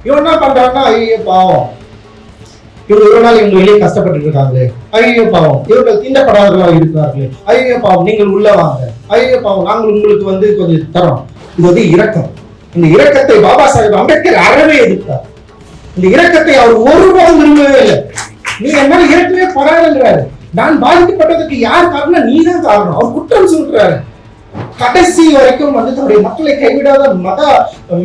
இவன் என்ன பண்றாங்கன்னா, ஐயோ பாவம், இவங்க இவ்வளவு நாள் இவங்க வெளியே கஷ்டப்பட்டு இருக்காங்களே, ஐயோ பாவம், இவர்கள் தீண்டப்படாதவர்களாக இருக்கிறார்களே, ஐயோ பாவம், நீங்கள் உள்ள வாங்க, ஐயோ பாவம், நாங்கள் உங்களுக்கு கொஞ்சம் தரோம். இது இரக்கம். இந்த இரக்கத்தை பாபா சாஹேப் அம்பேத்கர் அறவே எதிர்த்தார். இந்த இரக்கத்தை அவர் ஒருபோதும் விரும்பவே இல்லை. நீ என்ன இரக்கமே படாதுங்கிறாரு. நான் பாதிக்கப்பட்டதுக்கு யார் காரணம்? நீ தான் காரணம். அவர் குற்றம் சொல்றாரு. கடைசி வரைக்கும் தன்னுடைய மக்களை கைவிடாத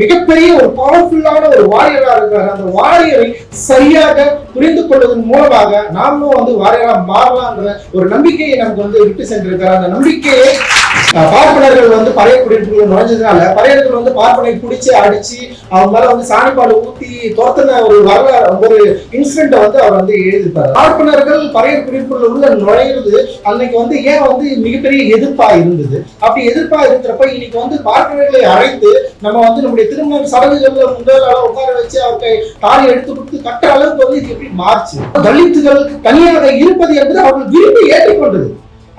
மிகப்பெரிய ஒரு பவர்ஃபுல்லான ஒரு வாரியரா இருக்கிறார். அந்த வாரியரை சரியாக புரிந்து கொள்வதன் மூலமாக நாமளும் வாரியரா மாறலாம்ன்ற ஒரு நம்பிக்கையை நமக்கு விட்டு சென்றிருக்கிறார். அந்த நம்பிக்கையை பார்ப்பனர்கள் பழைய குடியிருப்புகளை நுழைஞ்சதுனால பழையர்கள் பார்ப்பனை பிடிச்சு அடிச்சு அவங்க மேல சாணிப்பாடு ஊத்தி தோர்த்தன ஒரு வரலாறு, ஒரு இன்சிடென்ட் அவர் எழுதியிருப்பாரு. பார்ப்பனர்கள் பழைய குடியிருப்புகள் உள்ள நுழையிறது அன்னைக்கு ஏன் மிகப்பெரிய எதிர்ப்பா இருந்தது. அப்படி எதிர்ப்பா இருக்கிறப்ப இன்னைக்கு பார்ப்பனர்களை அழைத்து நம்ம நம்முடைய திருமண சடங்குகள்ல முதல் உட்கார வச்சு அவருக்கு தாலி எடுத்து கொடுத்து கட்ட அளவுக்கு இது எப்படி மாறுச்சு. தலித்துகளுக்கு தனியாக இருப்பது என்பது அவர்கள் விரும்பி ஏற்றுக்கொண்டது.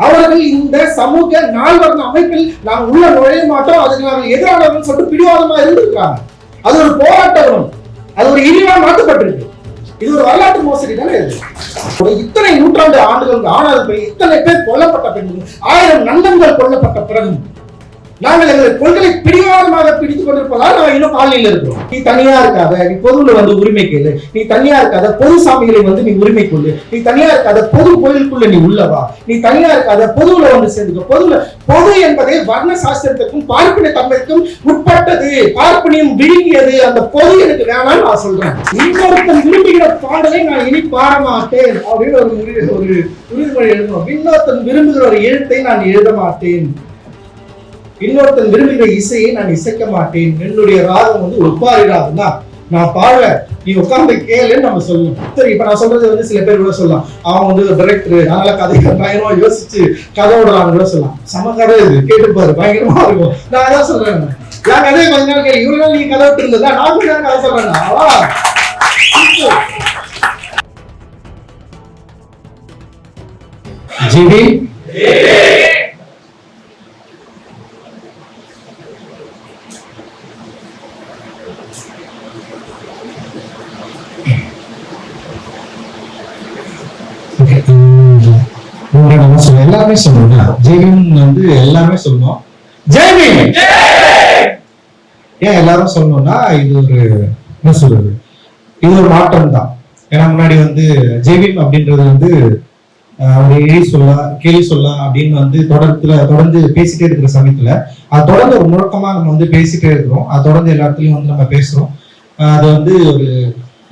அவர்கள் இந்த சமூக நால்வர்ண அமைப்பில் நாங்கள் உள்ள நுழைய மாட்டோம், அதுக்கு நாங்கள் எதிரானவர்கள் சொல்லிட்டு பிடிவாதமா இருந்திருக்காங்க. அது ஒரு போராட்டம், அது ஒரு இழிவா மாற்றப்பட்டிருக்கு. இது ஒரு வரலாற்று மோசடி தானே. இது இத்தனை நூற்றாண்டு ஆண்டுகளுக்கு ஆனால் இத்தனை பேர் கொல்லப்பட்ட பிறகு, 1000 நந்தங்கள் கொல்லப்பட்ட பிறகு நாங்கள் எங்களை கொள்கை பிடிவாதமாக பிடித்துக் கொண்டிருப்பதால் நாங்கள் இன்னும் காலனியில் இருக்கிறோம். நீ தனியா இருக்காத, நீ பொதுவுல உரிமை கேளு, நீ தனியா இருக்காத பொது சாமிகளை நீ உரிமை கொள்ளு, நீ தனியா இருக்காத பொது கோயிலுக்குள்ள நீ உள்ளவா, நீ தனியா இருக்காத பொதுவுல சேர்ந்துக்க. பொது என்பதை வர்ண சாஸ்திரத்துக்கும் பார்ப்பன தன்மைக்கும் உட்பட்டது, பார்ப்பனியம் விழுங்கியது. அந்த பொது எனக்கு வேணாம்னு நான் சொல்றேன். இன்னொருத்தன் விரும்புகிற பாடலை நான் இனி பாட மாட்டேன் அப்படின்னு ஒரு உறுதிமொழி எழுதணும். இன்னொருத்தன் விரும்புகிற ஒரு எழுத்தை நான் எழுத மாட்டேன், இன்னொருத்தன் விரும்புகிற இசையை நான் இசைக்க மாட்டேன். என்னுடைய ராகம் ஒப்பாரி ராகம் தான், நான் பாட, நீ உட்கார்ந்து கேளுன்னு நம்ம சொல்லணும். சரி, இப்ப நான் சொல்றது சில பேர் கூட சொல்லலாம், அவன் டைரக்டர், அதனால கதைக்கு பயங்கரமா யோசிச்சு கதை விடுறான்னு கூட சொல்லலாம். சம கதை இது, கேட்டுப்பாரு, பயங்கரமா இருக்கும். நான் அதான் சொல்றேன், என் கதையை கொஞ்ச நாள் கேள்வி, இவ்வளவு நாள் நீங்க கதை விட்டு இருந்ததா, நான் கூட கதை சொல்றேன். ஜிவி எல்லாருமே சொல்லணும். ஜெய்பீம் எல்லாருமே சொல்லணும். ஜெய்பீம் ஏன் எல்லாரும் சொல்லணும்னா இது ஒரு என்ன சொல்றது, இது ஒரு மாற்றம் தான். ஏன்னா முன்னாடி ஜெய்பீம் அப்படின்றது ஒரு எழி சொல்லலாம், கேள்வி சொல்லலாம் அப்படின்னு தொடர்ந்து பேசிட்டே இருக்கிற சமயத்துல அது தொடர்ந்து ஒரு முழக்கமா நம்ம பேசிட்டே இருக்கிறோம். அது தொடர்ந்து எல்லா இடத்துலயும் நம்ம பேசுறோம். அது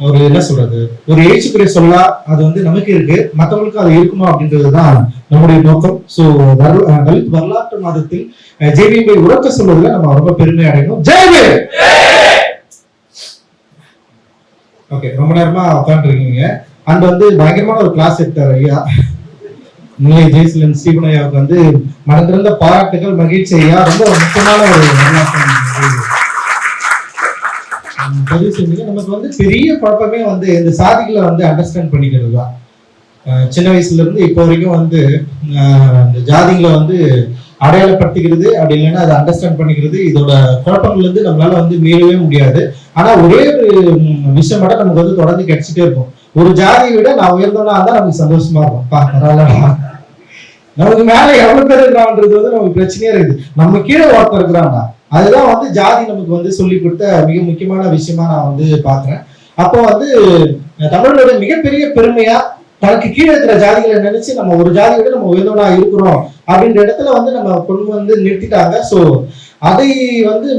ஒரு என்ன சொல்றது, ஒரு எழுச்சிக்குரிய சொல்லா அது நமக்கு இருக்கு, மற்றவங்களுக்கு அது இருக்குமா அப்படின்றதுதான் நம்முடைய நோக்கம். சோ தலித் வரலாற்று மாதத்தில் ஜெய்பீமை உறக்க சொல்வதில் நம்ம ரொம்ப பெருமை அடையணும். ஜெய்பீம். ஓகே, ரொம்ப நேரமா உட்காந்து இருக்கீங்க. அண்ட் பயங்கரமான ஒரு கிளாஸ் எடுத்தார் ஐயா நிலை ஜெய்சிலன் ஸ்டீபன் ஐயாவுக்கு மனதிருந்த பாராட்டுகள், மகிழ்ச்சி ஐயா. ரொம்ப முக்கியமான ஒரு பதிவு செஞ்சீங்க. நமக்கு பெரிய குழப்பமே இந்த சாதிகளை அண்டர்ஸ்டாண்ட் பண்ணிக்கிறது தான். சின்ன வயசுல இருந்து இப்போ வரைக்கும் இந்த ஜாதிகளை அடையாளப்படுத்திக்கிறது, அப்படி இல்லைன்னா அதை அண்டர்ஸ்டாண்ட் பண்ணிக்கிறது, இதோட குழப்பங்கள்ல இருந்து நம்மளால மீளவே முடியாது. ஆனா ஒரே ஒரு விஷயம் மட்டும் நமக்கு தொடர்ந்து கிடைச்சிட்டே இருக்கும். ஒரு ஜாதியை விட நான் உயர்ந்தோம்னா தான் நமக்கு சந்தோஷமா இருக்கும். பரவாயில்ல, நமக்கு மேல எவ்வளவு பேர் இருக்கிறான்றது நமக்கு பிரச்சனையே இருக்குது. நம்ம கீழே ஒருத்தர் இருக்கிறான்னா அதுதான் ஜாதி நமக்கு சொல்லி கொடுத்த மிக முக்கியமான விஷயமா நான் பாக்குறேன். அப்போ தமிழோட மிகப்பெரிய பெருமையா தனக்கு கீழே இருக்கிற ஜாதிகளை நினைச்சு நம்ம ஒரு ஜாதியை விட நம்ம உயர்ந்தவனா இருக்கிறோம் அப்படின்ற இடத்துல நம்ம கொண்டு நிறுத்திட்டாங்க. சோ அதை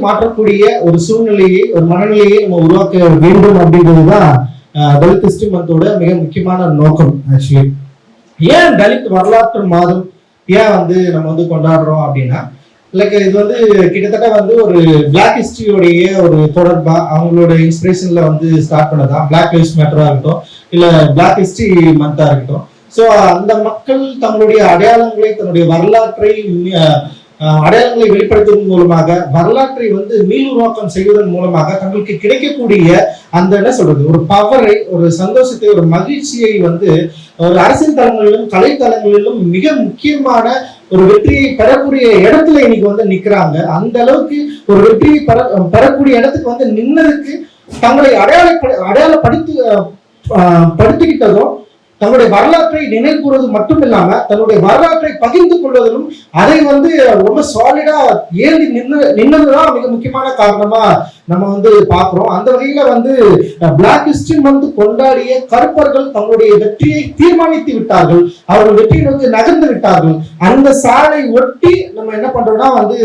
மாற்றக்கூடிய ஒரு சூழ்நிலையை, ஒரு மனநிலையை நம்ம உருவாக்க வேண்டும் அப்படின்றதுதான் தலித் ஹிஸ்டரி மந்தோட மிக முக்கியமான நோக்கம். ஆக்சுவலி ஏன் தலித் வரலாற்று மாதம் ஏன் நம்ம கொண்டாடுறோம் அப்படின்னா, லைக் இது கிட்டத்தட்ட ஒரு பிளாக் ஹிஸ்டரியோடைய ஒரு தொடர்பா அவங்களோட இன்ஸ்பிரேஷன்ல ஸ்டார்ட் பண்ணதான். பிளாக் லைவ்ஸ் மேட்டரா இருக்கட்டும், இல்ல பிளாக் ஹிஸ்டரி மந்தா இருக்கட்டும். ஸோ அந்த மக்கள் தங்களுடைய அடையாளங்களை, தன்னுடைய வரலாற்றை அடையாளங்களை வெளிப்படுத்துவதன் மூலமாக, வரலாற்றை மீளுருவாக்கம் செய்வதன் மூலமாக தங்களுக்கு கிடைக்கக்கூடிய அந்த என்ன சொல்றது, ஒரு பவரை, ஒரு சந்தோஷத்தை, ஒரு மகிழ்ச்சியை ஒரு அரசியல் தளங்களிலும் கலை தளங்களிலும் மிக முக்கியமான ஒரு வெற்றியை பெறக்கூடிய இடத்துல இன்னைக்கு நிக்கிறாங்க. அந்த அளவுக்கு ஒரு வெற்றியை பெறக்கூடிய இடத்துக்கு நின்னதுக்கு தங்களை படுத்திக்கிட்டதும் தன்னுடைய வரலாற்றை நினைவு கூறுவது மட்டும் இல்லாம தன்னுடைய வரலாற்றை பகிர்ந்து கொள்வதிலும் அதை வந்து ரொம்ப சாலிடா ஏறி நின்னதுதான் மிக முக்கியமான காரணமா நம்ம வந்து பாக்குறோம். அந்த வகையில வந்து பிளாக் ஹிஸ்டரி மந்த் கொண்டாடிய கருப்பர்கள் தங்களுடைய வெற்றியை தீர்மானித்து விட்டார்கள், அவர்கள் வெற்றியை நோக்கி நகர்ந்து விட்டார்கள். அந்த சாலை ஒட்டி நம்ம என்ன பண்றோம்னா வந்து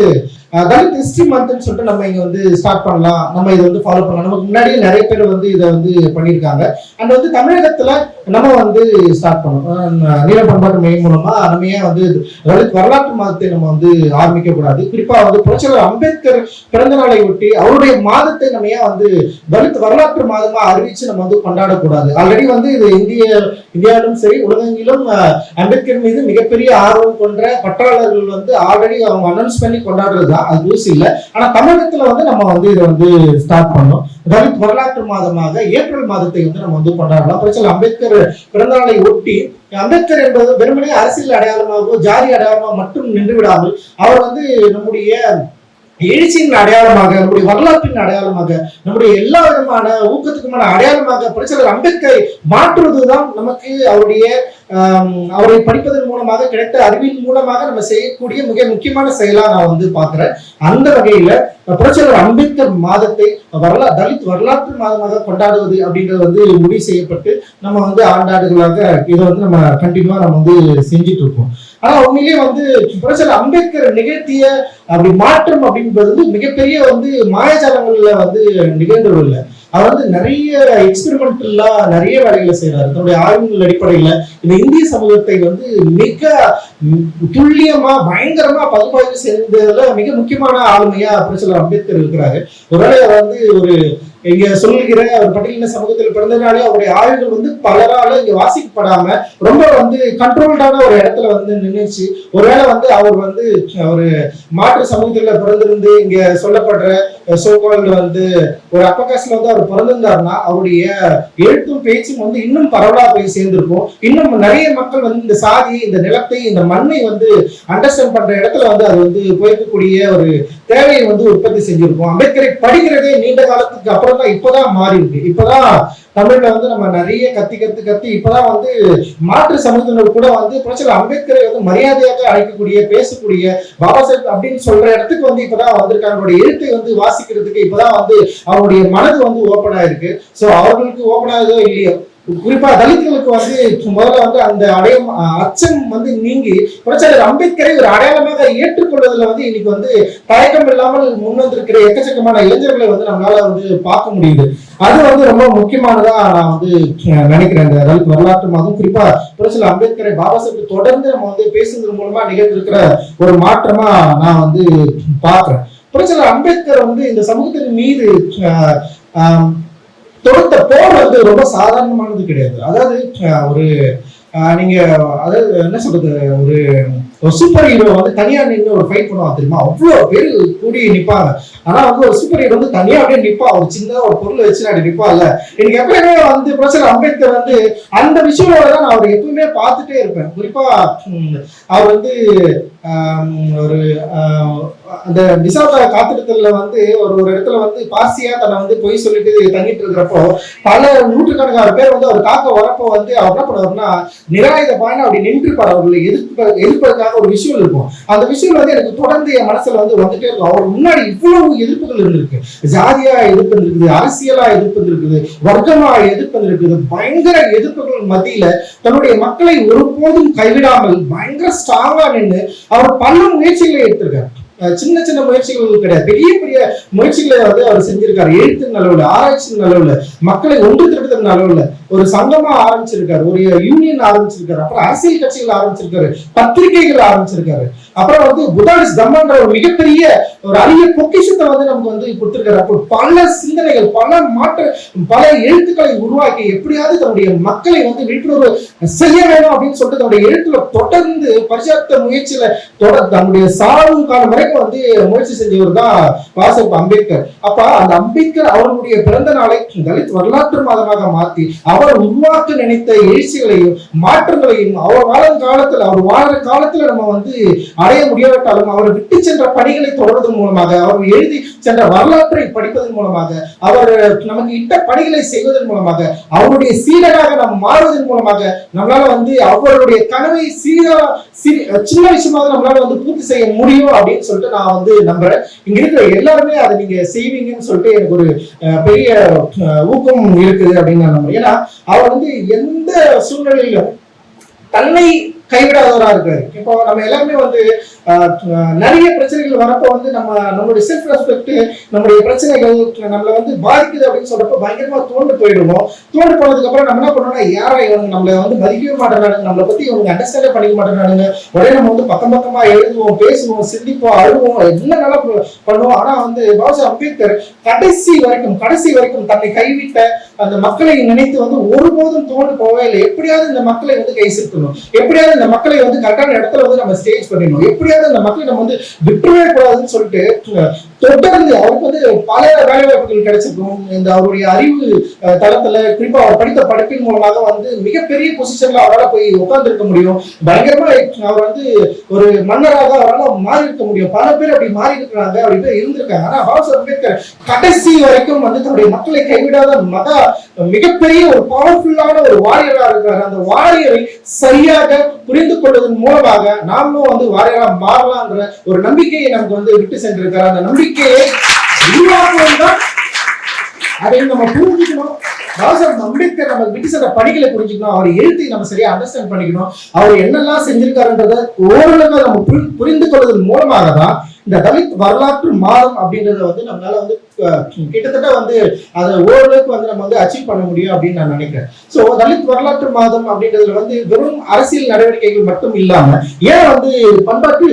தலித் ஹிஸ்டரி மந்த்னு சொல்லிட்டு நம்ம இங்க வந்து ஸ்டார்ட் பண்ணலாம், நம்ம இதை வந்து ஃபாலோ பண்ணலாம். நமக்கு முன்னாடியே நிறைய பேர் வந்து இதை வந்து பண்ணியிருக்காங்க. அண்ட் வந்து தமிழகத்துல நம்ம வந்து ஸ்டார்ட் பண்ணோம் நீல பண்பாட்டு மையம் மூலமா. நம்ம ஏன் வந்து தலித் வரலாற்று மாதத்தை நம்ம வந்து ஆரம்பிக்க கூடாது? குறிப்பா வந்து புரட்சியாளர் அம்பேத்கர் பிறந்த நாளை ஒட்டி அவருடைய மாதத்தை நம்ம ஏன் வந்து தலித் வரலாற்று மாதமா அறிவிச்சு நம்ம வந்து கொண்டாடக்கூடாது? ஆல்ரெடி வந்து இது இந்தியாவிலும் சரி உலகெங்கிலும் அம்பேத்கர் மீது மிகப்பெரிய ஆர்வம் கொண்ட பற்றாளர்கள் வந்து ஆல்ரெடி அவங்க அனௌன்ஸ் பண்ணி கொண்டாடுறதுதான், அது நியூஸ் இல்லை. ஆனா தமிழகத்துல வந்து நம்ம வந்து இதை வந்து ஸ்டார்ட் பண்ணோம். தலித் வரலாற்று மாதமாக ஏப்ரல் மாதத்தை வந்து நம்ம வந்து கொண்டாடலாம். புரட்சியாளர் அம்பேத்கர் பிறந்த நாளை ஒட்டி அம்பேத்கர் என்பது வெறுமனே அரசியல் அடையாளமாகவோ ஜாதி அடையாளமாக மட்டும் நின்று விடாமல் அவர் வந்து நம்முடைய எழுச்சியின் அடையாளமாக, நம்முடைய வரலாற்றின் அடையாளமாக, நம்முடைய எல்லா விதமான ஊக்கத்துக்குமான அடையாளமாக புரட்சியாளர் அம்பேத்கரை மாற்றுவதுதான் நமக்கு அவரை படிப்பதன் மூலமாக கிடைத்த அறிவின் மூலமாக நம்ம செய்யக்கூடிய மிக முக்கியமான செயலா நான் வந்து பாக்குறேன். அந்த வகையில புரட்சியாளர் அம்பேத்கர் மாதத்தை தலித் வரலாற்று மாதமாக கொண்டாடுவது அப்படின்றது வந்து முடிவு செய்யப்பட்டு நம்ம வந்து ஆண்டாண்டுகளாக இதை வந்து நம்ம கண்டினியூவா நம்ம வந்து செஞ்சுட்டு இருக்கோம். ஆனா உண்மையிலேயே வந்து புரட்சியாளர் அம்பேத்கர் நிகழ்த்திய அப்படி மாற்றம் அப்படின்றது வந்து மிகப்பெரிய வந்து மாயாஜாலங்கள்ல வந்து நிகழ்ந்ததில்லை. அவர் வந்து நிறைய எக்ஸ்பெரிமெண்டல்லா நிறைய வேலைகளை செய்யறாரு. தன்னுடைய ஆய்வுகள் அடிப்படையில இந்த இந்திய சமூகத்தை வந்து மிக துல்லியமா பயங்கரமா பகுப்பாய்வு செய்ததுல மிக முக்கியமான ஆளுமையா புரட்சியாளர் அம்பேத்கர் இருக்கிறாரு. ஒருவேளை வந்து ஒரு இங்க சொல்லுகிற ஒரு பட்டியலின சமூகத்தில் பிறந்ததுனாலே அவருடைய ஆய்வுகள் வந்து பலரால இங்க வாசிக்கப்படாம ரொம்ப வந்து கண்ட்ரோல்டான ஒரு இடத்துல வந்து நின்றுச்சு. ஒருவேளை வந்து அவர் வந்து ஒரு மாற்று சமூகத்துல பிறந்திருந்து இங்க சொல்லப்படுற சோகால்டு வந்து ஒரு அப்பகாசில வந்து அவர் பிறந்திருந்தாருன்னா அவருடைய எழுத்தும் பேச்சும் வந்து இன்னும் பரவலா போய் சேர்ந்திருக்கும். இன்னும் நிறைய மக்கள் வந்து இந்த சாதி, இந்த நிலத்தை, இந்த மண்ணை வந்து அண்டர்ஸ்டாண்ட் பண்ற இடத்துல வந்து அது வந்து போய்க்கக்கூடிய ஒரு தேவையை வந்து உற்பத்தி செஞ்சிருக்கும். அம்பேத்கரை படிக்கிறதே நீண்ட காலத்துக்கு அப்புறம் தான் இப்பதான் மாறி இருக்கு. இப்பதான் தமிழ்ல வந்து நம்ம நிறைய கத்தி இப்பதான் வந்து மாற்று சமூகத்தினர் கூட வந்து புரட்சியாளர் அம்பேத்கரை வந்து மரியாதையாக அழைக்கக்கூடிய, பேசக்கூடிய, பாபா சாஹேப் அப்படின்னு சொல்ற இடத்துக்கு வந்து இப்பதான் வந்திருக்காங்க. அவருடைய எழுத்தை வந்து வாசிக்கிறதுக்கு இப்பதான் வந்து அவருடைய மனது வந்து ஓப்பன் ஆயிருக்கு. சோ அவர்களுக்கு ஓப்பன் ஆகுதோ இல்லையோ, குறிப்பா தலித்துகளுக்கு வந்து முதல்ல வந்து அந்த அச்சம் வந்து நீங்கி புரட்சியாளர் அம்பேத்கரை ஒரு அடையாளமாக ஏற்றுக்கொள்வதில் வந்து இன்னைக்கு வந்து தயக்கம் இல்லாமல் முன் வந்திருக்கிற எக்கச்சக்கமான இளைஞர்களை வந்து நம்மளால வந்து பார்க்க முடியுது. அது வந்து ரொம்ப முக்கியமானதா நான் வந்து நினைக்கிறேன். இந்த தலித் வரலாற்று மாதம் குறிப்பா புரட்சியாளர் அம்பேத்கரை பாபா சாஹேப் தொடர்ந்து நம்ம வந்து பேசுறது மூலமா நிகழ்ந்திருக்கிற ஒரு மாற்றமா நான் வந்து பாக்குறேன். புரட்சியாளர் அம்பேத்கர் வந்து இந்த சமூகத்தின் மீது தொடுத்த போர் வந்து ரொம்ப சாதாரணமானது கிடையாது. அதாவது ஒரு நீங்க அதாவது என்ன சொல்றது, ஒரு சூப்பர் ஹீரோ வந்து தனியா நின்று ஒரு ஃபைட் பண்ணுவாங்க தெரியுமா, அவ்வளவு பேரு கூடி நிப்பாங்க. ஆனா வந்து ஒரு சூப்பர் ஹீரோ வந்து தனியா அப்படியே நிப்பா, ஒரு சின்ன ஒரு பொருளை வச்சு அப்படி நிப்பா இல்ல. எனக்கு எப்பயுமே வந்து புரட்சியாளர் அம்பேத்கர் வந்து அந்த விஷயங்களோட தான் நான் அவர் எப்பவுமே பார்த்துட்டே இருப்பேன். குறிப்பா அவர் வந்து ஒரு அந்த விசாக காத்திருத்தல வந்து ஒரு இடத்துல வந்து பார்சியா தன்னை வந்து பொய் சொல்லிட்டு தங்கிட்டு இருக்கிறப்போ பல நூற்றுக்கணக்கான பேர் வந்து அவர் காக்க வரப்போ வந்து அவர் என்ன பண்ணுவாருன்னா நிராயுத பாயிண்ட் அப்படி நின்றுப்பார். அவர்களை எதிர்ப்பதற்காக ஒரு விஷயம் இருக்கும். அந்த விஷயம் வந்து எனக்கு தொடர்ந்து என் மனசுல வந்து வந்துட்டே இருக்கும். அவர் முன்னாடி இவ்வளவு எதிர்ப்புகள் இருந்திருக்கு. ஜாதியா எதிர்ப்பு இருக்குது, அரசியலா எதிர்ப்பு இருக்குது, வர்க்கமா எதிர்ப்பு இருக்குது. பயங்கர எதிர்ப்புகள் மத்தியில தன்னுடைய மக்களை ஒருபோதும் கைவிடாமல் பயங்கர ஸ்ட்ராங்கா நின்று அவர் பல முயற்சிகளை எடுத்திருக்காரு. சின்ன சின்ன முயற்சிகள் கிடையாது, பெரிய பெரிய முயற்சிகளை வந்து அவர் செஞ்சிருக்காரு. எழுத்தின் அளவுல, ஆராய்ச்சியின் அளவுல, மக்களை ஒன்று திரட்டத்தின் அளவுல ஒரு சங்கமா ஆரம்பிச்சிருக்காரு, ஒரு யூனியன் ஆரம்பிச்சிருக்காரு, அப்புறம் அரசியல் கட்சிகள் ஆரம்பிச்சிருக்காரு, பத்திரிகைகள் ஆரம்பிச்சிருக்காரு, அப்புறம் வந்து புதாலிஸ் தம்மன்ற ஒரு மிகப்பெரிய ஒரு அரிய பொக்கிஷத்தை வந்து நமக்கு வந்து கொடுத்திருக்காரு. அப்போ பல சிந்தனைகள், பல எழுத்துக்களை உருவாக்கி எப்படியாவது தன்னுடைய மக்களை வந்து விழிப்புணர்வு செய்ய வேணும் அப்படின்னு சொல்லிட்டு தன்னுடைய எழுத்துல தொடர்ந்து பரிசாத்த முயற்சியில தொடர்ந்து தன்னுடைய சாவும் காலம் வரை வரைக்கும் வந்து முயற்சி செஞ்சவர் தான் பாசப் அம்பேத்கர். அப்ப அந்த அம்பேத்கர் அவர்களுடைய பிறந்த நாளை தலித் வரலாற்று மாதமாக மாற்றி அவர் உருவாக்க நினைத்த எழுச்சிகளையும் மாற்றங்களையும் அவர் வாழும் காலத்துல அவர் வாழ்ற காலத்துல நம்ம வந்து அடைய முடியாவிட்டாலும் அவர் விட்டு சென்ற பணிகளை தொடர்வதன் மூலமாக அவர் எழுதி சென்ற வரலாற்றை படிப்பதன் மூலமாக அவர் நமக்கு இட்ட பணிகளை செய்வதன் மூலமாக அவருடைய சீடராக நாம் மாறுவதன் மூலமாக நம்மளால வந்து அவருடைய கனவை சின்ன விஷயமாக நம்மளால வந்து பூர்த்தி செய்ய முடியும் அப்படின்னு சொல்லிட்டு நான் வந்து நம்புறேன். இங்க இருக்கிற எல்லாருமே அதை நீங்க செய்வீங்கன்னு சொல்லிட்டு எனக்கு ஒரு பெரிய ஊக்கம் இருக்குது அப்படின்னு நான் நம்புறேன். ஏன்னா அவர் வந்து எந்த சூழ்நிலையிலும் தன்னை கைவிடாதவரா இருக்காரு. இப்போ நம்ம எல்லாருமே வந்து நிறைய பிரச்சனைகள் வரப்போ வந்து நம்மளுடைய செல்ஃப் ரெஸ்பெக்ட் நம்மளுடைய பிரச்சனைகள் நம்மளை வந்து பாதிக்குது அப்படின்னு சொல்றப்ப பயங்கரமா தோண்டு போயிடுவோம். தோண்டு போனதுக்கு அப்புறம் நம்ம என்ன பண்ணோம்னா யாரா இவங்க நம்மளை வந்து மதிக்கவே மாட்டேறாங்க, நம்மளை பத்தி இவங்க அண்டர்ஸ்டாண்டே பண்ணிக்க மாட்டேறாங்க. உடனே நம்ம வந்து பக்கமா எழுதுவோம், பேசுவோம், சிந்திப்போம், அழுவோம், என்னென்ன பண்ணுவோம். ஆனா வந்து பாபா அம்பேத்கர் கடைசி வரைக்கும் தன்னை கைவிட்ட அந்த மக்களை நினைத்து வந்து ஒருபோதும் தோண்டு போவே இல்லை. எப்படியாவது இந்த மக்களை வந்து கை சேர்க்கணும், எப்படியாவது இந்த மக்களை வந்து கரெக்டான இடத்துல வந்து நம்ம ஸ்டேஜ் பண்ணிடணும், எப்படியாவது அந்த மக்களை நம்ம வந்து விட்டுவே கூடாதுன்னு சொல்லிட்டு தொடர்ந்து அவருக்கு வந்து பல வேலை வாய்ப்புகள் கிடைச்சிருக்கும். இந்த அவருடைய அறிவு தளத்துல குறிப்பா அவர் படித்த படிப்பின் மூலமாக வந்து மிகப்பெரிய பொசிஷன்ல அவரால் போய் உட்கார்ந்து இருக்க முடியும். பயங்கரமா அவர் வந்து ஒரு மன்னராக அவரால் மாறி இருக்க முடியும். பல பேர் அப்படி மாறி இருக்கிறாங்க, அப்படி பேர் இருந்திருக்காங்க. ஆனா பாபா அம்பேத்கர் கடைசி வரைக்கும் வந்து தன்னுடைய மக்களை கைவிடாத மிகப்பெரிய ஒரு பவர்ஃபுல்லான ஒரு வாரியரா இருக்கிறார். அந்த வாரியரை சரியாக புரிந்து கொள்வதன் மூலமாக நாமளும் வந்து வாரியரா மாறலாம்ன்ற ஒரு நம்பிக்கையை நமக்கு வந்து விட்டு சென்றிருக்கிறார். அந்த நம்பிக்கையை உருவாக்குவதுதான் அதை நம்ம புரிஞ்சுக்கணும். பாபா அம்பேத்கர் நம்ம விட்டு சென்ற பணிகளை புரிஞ்சுக்கணும், அவர் எழுத்தை நம்ம சரியா அண்டர்ஸ்டாண்ட் பண்ணிக்கணும், அவர் என்னெல்லாம் செஞ்சிருக்காருன்றத ஓரளவு நம்ம புரிந்து கொள்வதன் மூலமாக தான் இந்த தலித் வரலாற்று மாதம் அப்படின்றத வந்து நம்மளால வந்து கிட்டத்தட்ட வந்து அதை ஓரளவுக்கு வந்து நம்ம வந்து அச்சீவ் பண்ண முடியும் அப்படின்னு நான் நினைக்கிறேன். சோ தலித் வரலாற்று மாதம் அப்படின்றதுல வந்து வெறும் அரசியல் நடவடிக்கைகள் மட்டும் இல்லாம ஏன் வந்து பண்பாட்டு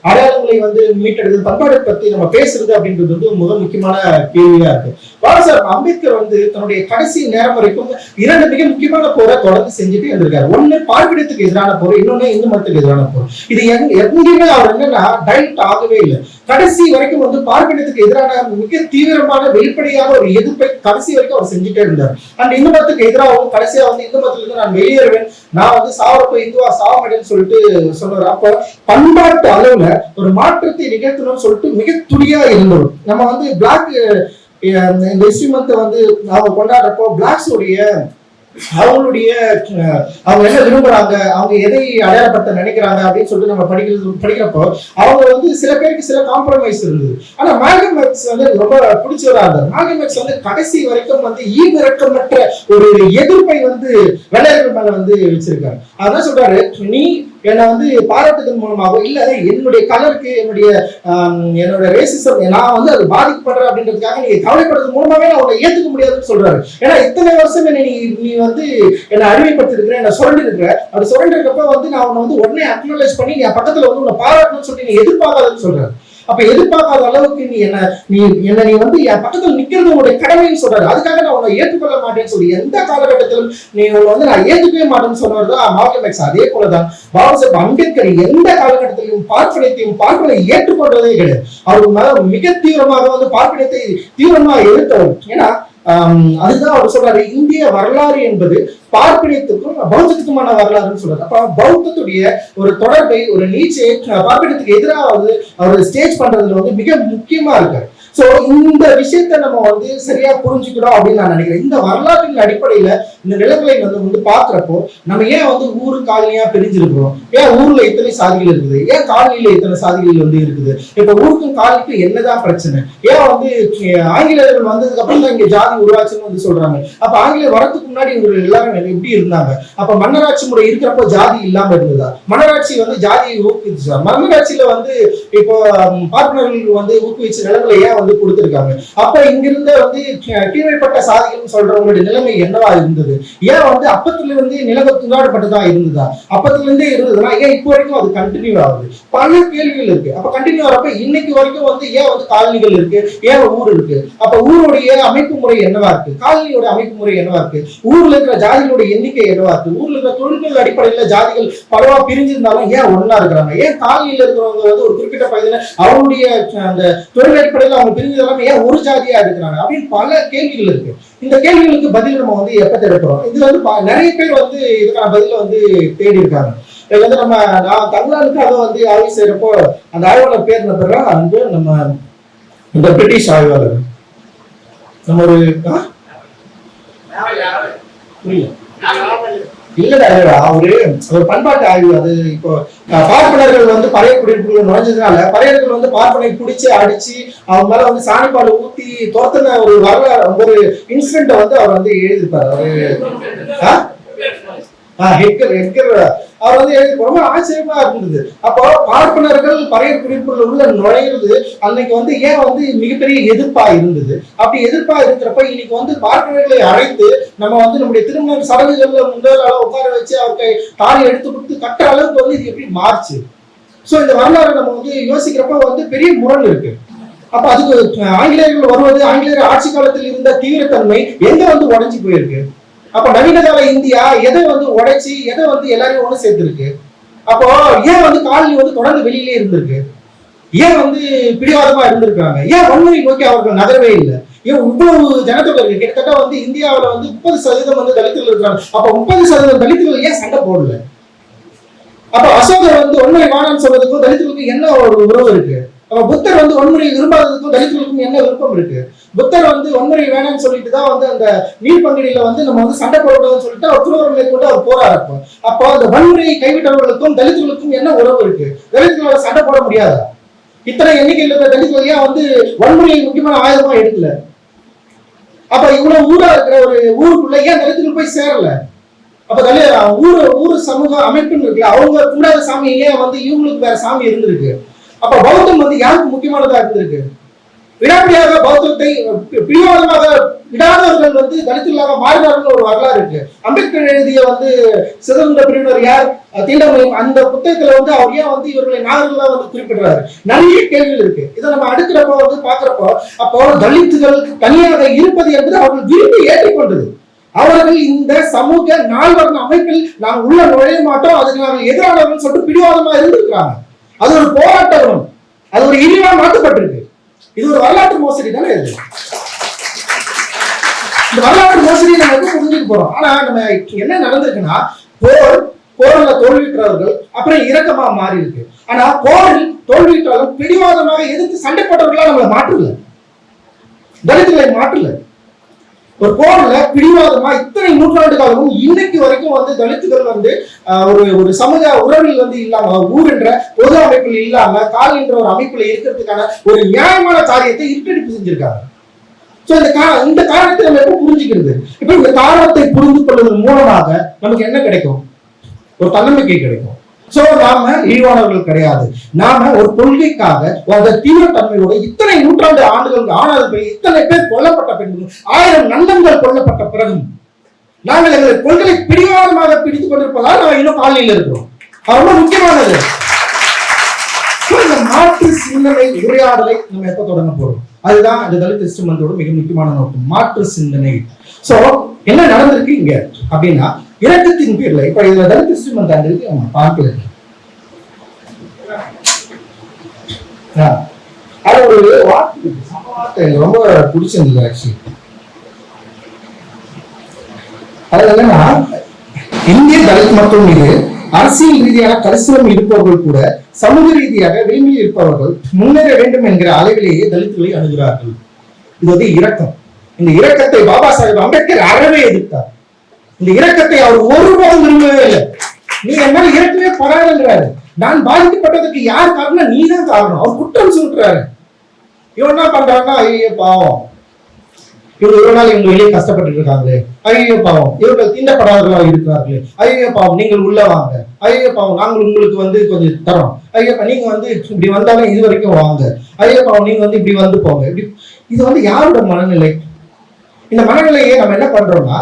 அடையாளங்களை வந்து மீட்டெடுத்து பண்பாட்டை பத்தி நம்ம பேசுறது அப்படின்றது வந்து முதல் முக்கியமான கேள்வியா இருக்கு. பாபா சாஹேப் அம்பேத்கர் வந்து தன்னுடைய கடைசி நேரம் வரைக்கும் இரண்டு மிக முக்கியமான போரை தொடர்ந்து செஞ்சுட்டு இருந்திருக்காரு. ஒண்ணு பார்ப்பிடத்துக்கு எதிரான போர், இன்னொன்னு இந்து மதத்துக்கு எதிரான போர். இது எங்கேயுமே அவர் என்னன்னா டைரக்ட் ஆகவே இல்லை. கடைசி வரைக்கும் வந்து பார்ப்பிடத்துக்கு எதிரான மிக தீவிரமான வெளிப்படையான ஒரு எதிர்ப்பை கடைசி வரைக்கும் அவர் செஞ்சுட்டே இருந்தார். அண்ட் இந்து மதத்துக்கு எதிராகவும் கடைசியா வந்து இந்து மதத்துல இருந்து நான் வெளியேறுவேன், நான் வந்து சாவரப்ப இந்துவா சாவமேன்னு சொல்லிட்டு சொன்னார். அப்ப பண்பாட்டு அளவுல ஒரு மாற்றத்தை நிகழ்த்தணும்னு சொல்லிட்டு மிக துடியா இருந்தவர். நம்ம வந்து பிளாக் இந்த ஹிஸ்டரி மந்த் வந்து அவங்க கொண்டாடுறப்போ பிளாக்ஸோடைய அவங்களுடைய அவங்க என்ன விரும்புறாங்க, அவங்க எதை அடையாளப்படுத்த நினைக்கிறாங்க அப்படின்னு சொல்லிட்டு நம்ம படிக்கிறப்போ அவங்க வந்து சில பேருக்கு சில காம்ப்ரமைஸ் இருந்தது. ஆனா மால்கம் எக்ஸ் வந்து ரொம்ப பிடிச்சவரா இருந்தார். மால்கம் எக்ஸ் வந்து கடைசி வரைக்கும் வந்து ஈவிரக்கமற்ற ஒரு எதிர்ப்பை வந்து வெள்ளையர்கள் மேல வந்து வச்சிருக்காரு. அதான் சொல்றாரு, நீ என்னை வந்து பாராட்டுதன் மூலமாக இல்ல என்னுடைய கலருக்கு என்னோட ரேசிசம் நான் வந்து அது பாதிக்கப்படுறேன் அப்படின்றதுக்காக நீங்க கவலைப்படுறது மூலமாவே நான் உன்னை ஏத்துக்க முடியாதுன்னு சொல்றாரு. ஏன்னா இத்தனை வருஷம் நீ வந்து என்னை அறிமுகப்படுத்திருக்கிற, என்ன சுரண்டு இருக்கிற, அப்படி சுரண்டு இருக்கப்ப வந்து நான் உன்னை வந்து உடனே அக்னாலேஜ் பண்ணி என் பக்கத்துல வந்து உன்னை பாராட்டணும்னு சொல்லி நீ எதிர்பார்க்காதுன்னு சொல்றாரு. அப்ப எதிர்பார்க்காத அளவுக்கு நீ வந்து என் பக்கத்துல நிக்கிறது உங்களுடைய கடமைன்னு சொல்றாரு. அதுக்காக நான் உன்னை ஏற்றுக்கொள்ள மாட்டேன்னு சொல்லி எந்த காலகட்டத்திலும் நீ வந்து நான் ஏற்றுக்கவே மாட்டேன்னு சொன்னதுதான் மால்கம் எக்ஸ். அதே போலதான் பாபா சாஹேப் அம்பேத்கர் எந்த காலகட்டத்திலும் பார்ப்பனை ஏற்றுக்கொண்டதே கிடையாது. அவர் மிக தீவிரமாக வந்து பார்ப்பனத்தை தீவிரமாக எதிர்த்தவர். ஏன்னா அதுதான் அவர் சொல்றாரு, இந்திய வரலாறு என்பது பார்ப்பினத்துக்கும் பௌத்தத்துக்குமான வரலாறுன்னு சொல்றாரு. அப்ப பௌத்தத்துடைய ஒரு தொடர்பை ஒரு நீச்சை பார்ப்பினத்துக்கு எதிராக அவர் ஸ்டேஜ் பண்றதுல வந்து மிக முக்கியமா இருக்காரு. சோ இந்த விஷயத்த நம்ம வந்து சரியா புரிஞ்சுக்கிறோம் அப்படின்னு நான் நினைக்கிறேன். இந்த வரலாற்றின் அடிப்படையில இந்த நிலங்களை வந்து பாக்குறப்போ நம்ம ஏன் வந்து ஊரு காலனியா பிரிஞ்சிருக்கிறோம், ஏன் ஊர்ல இத்தனை சாதிகள் இருக்குது, ஏன் காலனியில இத்தனை சாதிகள் வந்து இருக்குது, இப்ப ஊருக்கும் காலனிக்கும் என்னதான் பிரச்சனை, ஏன் வந்து ஆங்கிலேயர்கள் வந்ததுக்கு அப்புறம் தான் இங்க ஜாதி உருவாச்சுன்னு வந்து சொல்றாங்க. அப்ப ஆங்கிலேயர் வரதுக்கு முன்னாடி இவங்க எல்லாரும் எப்படி இருந்தாங்க, அப்ப மன்னராட்சி முறை இருக்கிறப்போ ஜாதி இல்லாம இருந்ததா, மன்னராட்சி வந்து ஜாதியை ஊக்குவிச்சா, மன்னராட்சியில வந்து இப்போ பார்ப்பனர்கள் வந்து ஊக்குவிச்ச நிலங்களை ஏன் வந்து கொடுத்திருக்காங்க. அப்ப இங்கிருந்த வந்து கீழ்மைப்பட்ட சாதிகள் சொல்றவங்களுடைய நிலைமை என்னவா இருந்தது, இருந்தது? ஏன் வந்து அப்பத்துல இருந்தே நிலவ துண்டாடப்பட்டுதான் இருந்ததா? அப்பத்துல இருந்தே இருந்ததுன்னா ஏன் இப்போ வரைக்கும் அது கண்டினியூ ஆகுது? பல கேள்விகள் இருக்கு. அப்ப கண்டினியூ ஆகிறப்ப இன்னைக்கு வரைக்கும் வந்து ஏன் வந்து காலனிகள் இருக்கு, ஏன் ஊர் இருக்கு? அப்ப ஊருடைய அமைப்பு முறை என்னவா இருக்கு, காலனியோட அமைப்பு முறை என்னவா இருக்கு, ஊர்ல இருக்கிற ஜாதிகளுடைய எண்ணிக்கை என்னவா இருக்கு, ஊர்ல இருக்கிற தொழில்கள் அடிப்படையில ஜாதிகள் பலவா பிரிஞ்சிருந்தாலும் ஏன் ஒன்னா இருக்கிறாங்க? ஏன் காலனியில இருக்கிறவங்க வந்து ஒரு குறிப்பிட்ட பகுதியில அவங்களுடைய அந்த தொழில் அடிப்படையில் அவங்க பிரிஞ்சதெல்லாம் ஏன் ஒரு ஜாதியா இருக்கிறாங்க அப்படின்னு பல கேள்விகள் இருக்கு. இந்த கேள்விகளுக்கு பதில் நம்ம வந்து எப்ப தேடுறோம்? இது வந்து நிறைய பேர் வந்து இதுக்கான பதில வந்து தேடி இருக்காங்க. இது வந்து நான் தமிழ்நாட்டுக்கு அதை வந்து ஆய்வு செய்யறப்போ அந்த ஆய்வாளர் பேர் என்ன பேரா வந்து நம்ம இந்த பிரிட்டிஷ் ஆய்வாளர் நம்ம ஒரு இல்லடா ஒரு பண்பாட்டு ஆய்வு. அது இப்போ பார்ப்பனர்கள் வந்து பழைய குடியிருப்புகள் நுழைஞ்சதுனால பழையர்கள் வந்து பார்ப்பனை பிடிச்சு அடிச்சு அவங்க மேல வந்து சாணிப்பாடு ஊத்தி தோர்த்தன ஒரு வரலாறு, ஒரு இன்சிடென்ட் வந்து அவர் வந்து எழுதியிருப்பாரு. அவர் வந்து ரொம்ப ஆச்சரியமா இருந்தது. அப்போ பார்ப்பனர்கள் பழைய குடியிருப்புகள் உள்ள நுழையிறது அன்னைக்கு வந்து ஏன் வந்து மிகப்பெரிய எதிர்ப்பா இருந்தது. அப்படி எதிர்ப்பா இருக்கிறப்ப இன்னைக்கு வந்து பார்ப்பனர்களை அழைத்து நம்ம வந்து நம்முடைய திருமண சடங்குகள்ல முதல் அளவு உட்கார வச்சு அவருக்கு தாலி எடுத்து கொடுத்து கட்ட அளவுக்கு வந்து இது எப்படி மாறுச்சு? சோ இந்த வரலாறு நம்ம வந்து யோசிக்கிறப்ப வந்து பெரிய முரண் இருக்கு. அப்ப அதுக்கு ஆங்கிலேயர்கள் வருவது, ஆங்கிலேயர் ஆட்சி காலத்தில் இருந்த தீவிரத்தன்மை எங்க வந்து உடைஞ்சு போயிருக்கு? அப்ப நவீன கால இந்தியா எதை வந்து உடைச்சி எதை வந்து எல்லாரையும் ஒண்ணு சேர்த்திருக்கு? அப்போ ஏன் வந்து காலனி வந்து தொடர்ந்து வெளியிலே இருந்திருக்கு? ஏன் வந்து பிடிவாதமா இருந்திருக்காங்க? ஏன் வன்முறை நோக்கி அவர்கள் நகரவே இல்லை? ஏன் இவ்வளவு ஜனத்தொகை இருக்கு? கிட்டத்தட்ட வந்து இந்தியாவில வந்து 30% வந்து தலித்துகள் இருக்கிறாங்க. அப்ப 30% தலித்துகள் ஏன் சண்டை போடல? அப்ப அசோகர் வந்து வன்முறை வேணாம்னு சொல்றதுக்கும் தலித்துகளுக்கும் என்ன ஒரு உறவு இருக்கு? அப்ப புத்தர் வந்து வன்முறை விரும்பாததுக்கும் தலித்துகளுக்கும் என்ன விருப்பம் இருக்கு? புத்தர் வந்து வன்முறை வேணாம்னு சொல்லிட்டு தான் வந்து அந்த நீர் பங்கடியில வந்து நம்ம வந்து சண்டை போடுறதுன்னு சொல்லிட்டு அவர் திருவருளை கொண்டு அவர் போராடுறோம். அப்போ அந்த வன்முறையை கைவிட்டவர்களுக்கும் தலித்துகளுக்கும் என்ன உறவு இருக்கு? தலித்துகளோட சண்டை போட முடியாதா? இத்தனை எண்ணிக்கையில் இருக்கிற தலித்துகள் ஏன் வந்து வன்முறையை முக்கியமான ஆயுதமா எடுக்கல? அப்ப இவ்வளவு ஊரா இருக்கிற ஒரு ஊருக்குள்ள ஏன் தலித்துகள் போய் சேரல? அப்ப ஊர் சமூக அமைப்புன்னு இருக்குல்ல, அவங்க கும்பிடாத சாமி ஏன் வந்து இவங்களுக்கு வேற சாமி இருந்திருக்கு? அப்ப பௌத்தம் வந்து யாருக்கு முக்கியமானதா இருந்திருக்கு? விடாப்பிடியாக பௌத்தத்தை பிடிவாதமாக விடாதவர்கள் வந்து தலித்துகளாக மாறினார்கள் ஒரு வரலாறு இருக்கு. அம்பேத்கர் எழுதிய வந்து சுதந்திர பிரிவினர் யார், தீண்டமையும், அந்த புத்தகத்துல வந்து அவர் ஏன் வந்து இவர்களை நாகர்களா வந்து குறிப்பிடுறாரு? நிறைய கேள்விகள் இருக்கு. இதை நம்ம அடுக்கிறப்போ வந்து பாக்குறப்போ அப்போ தலித்துகள் தனியாக இருப்பது என்பது அவர்கள் விரும்பி ஏற்றிக்கொண்டது. அவர்கள் இந்த சமூக நால்வர்ண அமைப்பில் நாங்கள் உள்ள நுழைய மாட்டோம், அதுக்கு நாங்கள் எதிரானவர்கள் சொல்லிட்டு பிடிவாதமா இருந்திருக்கிறாங்க. அது ஒரு போராட்டம், அது ஒரு இழிவா மாற்றப்பட்டிருக்கு. இது ஒரு வரலாற்று மோசடி தானே. இது இந்த வரலாற்று மோசடி நம்ம எப்ப புரிஞ்சுக்க போறோம்? ஆனா நம்ம என்ன நடந்திருக்குன்னா, போர்ல தோல்வியுற்றவர்கள் அப்புறம் இரக்கமா மாறி இருக்கு. ஆனா போரில் தோல்வியுற்றாலும் பிடிவாதமாக எதிர்த்து சண்டை போட்டவர்களா நம்மளை மாற்றல, தலித்துகளை மாற்றல. ஒரு போர்ல பிடிவாதமா இத்தனை நூற்றாண்டு காலமும் இன்னைக்கு வரைக்கும் வந்து தலித்துகள் வந்து ஒரு சமூக உறவில் வந்து இல்லாம, ஊர் என்ற பொது அமைப்பில் இல்லாம கால் என்ற ஒரு அமைப்புல இருக்கிறதுக்கான ஒரு நியாயமான காரியத்தை இருட்டடிப்பு செஞ்சிருக்காங்க. சோ இந்த காரணத்தை நம்ம எப்ப புரிஞ்சுக்கிறது? இப்ப இந்த காரணத்தை புரிந்து கொள்வதன் மூலமாக நமக்கு என்ன கிடைக்கும்? ஒரு தன்னம்பிக்கை கிடைக்கும். சோ நாம இழிவானவர்கள் கிடையாது. நாம ஒரு கொள்கைக்காக அந்த தீவிரத்தன்மையோட இத்தனை நூற்றாண்டு ஆண்டுகளுக்கு ஆனார்கள், இத்தனை பேர் கொல்லப்பட்ட பின்பும், 1000 நந்தங்கள் கொல்லப்பட்ட பிறகும் நாங்கள் எங்கள் கொள்கையை பிடிவாதமாக பிடித்துக் கொண்டிருப்பதால் நாங்கள் இன்னும் காலனியில் இருக்கிறோம். ரொம்ப முக்கியமானது. இந்த மாற்று சிந்தனை உரையாடலை நம்ம எப்ப தொடங்க போறோம்? அதுதான் இந்த தலித் சிஸ்டமோட மிக முக்கியமான நோக்கம், மாற்று சிந்தனை. சோ என்ன நடந்திருக்கு இங்க அப்படின்னா, இரக்கத்தின் பேர்ல இப்ப இதுல தலித் சிஸ்டம் தாண்டி நம்ம பார்க்கல. அது ஒரு வார்த்தை ரொம்ப பிடிச்சிருந்தது ஆக்சுவலி. அது என்னன்னா, இந்திய தலித் மக்கள் மீது அரசியல் ரீதியாக கரிசனம் இருப்பவர்கள் கூட சமூக ரீதியாக வெளியில் இருப்பவர்கள் முன்னேற வேண்டும் என்கிற அளவிலேயே தலித்துகளை அணுகிறார்கள். இது வந்து இரக்கம். இந்த இரக்கத்தை பாபா சாஹேப் அம்பேத்கர் அறவே எதிர்த்தார். இந்த இரக்கத்தை அவர் ஒருபோதும் விரும்பவே இல்லை. நீ என்னால் இறக்கவே படாதுங்கிறாரு. நான் பாதிக்கப்பட்டதுக்கு யார் காரணம்? நீ தான் காரணம். அவர் குற்றம் சொல்றாரு. இவன் என்ன பண்றாங்கன்னா, ஐயோ பாவம், இவங்க இவ்வளவு நாள் இவங்க வெளியே கஷ்டப்பட்டு இருக்காங்களே, ஐயோ பாவம், இவர்கள் தீண்டப்படாதவர்களாக இருக்கிறார்களே, ஐயோ பாவம், நீங்கள் உள்ள வாங்க, ஐயோ பாவம், நாங்கள் உங்களுக்கு வந்து கொஞ்சம் தரோம், ஐயோ நீங்க வந்து இப்படி வந்தாலும் இது வரைக்கும் வாங்க, ஐயோ பாவம், நீங்க வந்து இப்படி வந்து போங்க. இப்படி இது வந்து யாரோட மனநிலை? இந்த மனநிலையை நம்ம என்ன பண்றோம்னா,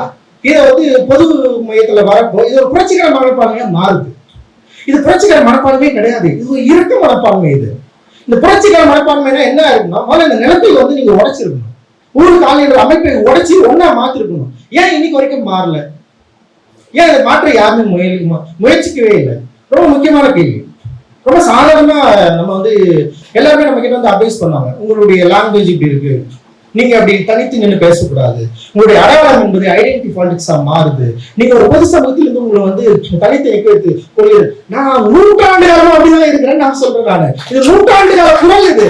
இதை வந்து பொது மையத்துல வரப்போ இது ஒரு புரட்சிகர மனப்பான்மையா மாறுது. இது புரட்சிகர மனப்பான்மையே கிடையாது, இது இருக்க மனப்பான்மை. இது இந்த புரட்சிகர மனப்பான்மைனா என்ன இருக்குன்னா, முதல்ல இந்த நிலத்தை வந்து நீங்க உடைச்சிருக்கணும், ஊர் காலையில் அமைப்பை உடைச்சி ஒன்னா மாத்திருக்கணும். ஏன் இன்னைக்கு வரைக்கும் மாறல? ஏன் அதை மாற்ற யாருமே முயற்சிக்கவே இல்லை? ரொம்ப முக்கியமான கேள்வி. ரொம்ப சாதாரணமா நம்ம வந்து எல்லாருமே நம்ம கிட்ட வந்து அட்வைஸ் பண்ணுவாங்க, உங்களுடைய லாங்குவேஜ் இப்படி இருக்கு, நீங்க அப்படி தனித்து நின்று பேசக்கூடாது, உங்களுடைய அடையாளம் என்பது ஐடென்டிட்டி பாலிடிக்ஸா மாறுது, நீங்க ஒரு பொது சமூகத்தில் இருந்து உங்களை வந்து தனித்து நிற்க வைத்து கொள்ளுது. நான் 100 ஆண்டு காலமா அப்படிதான் இருக்கிறேன்னு நான் சொல்றேன். நானு இது 100 ஆண்டு கால குரல். இது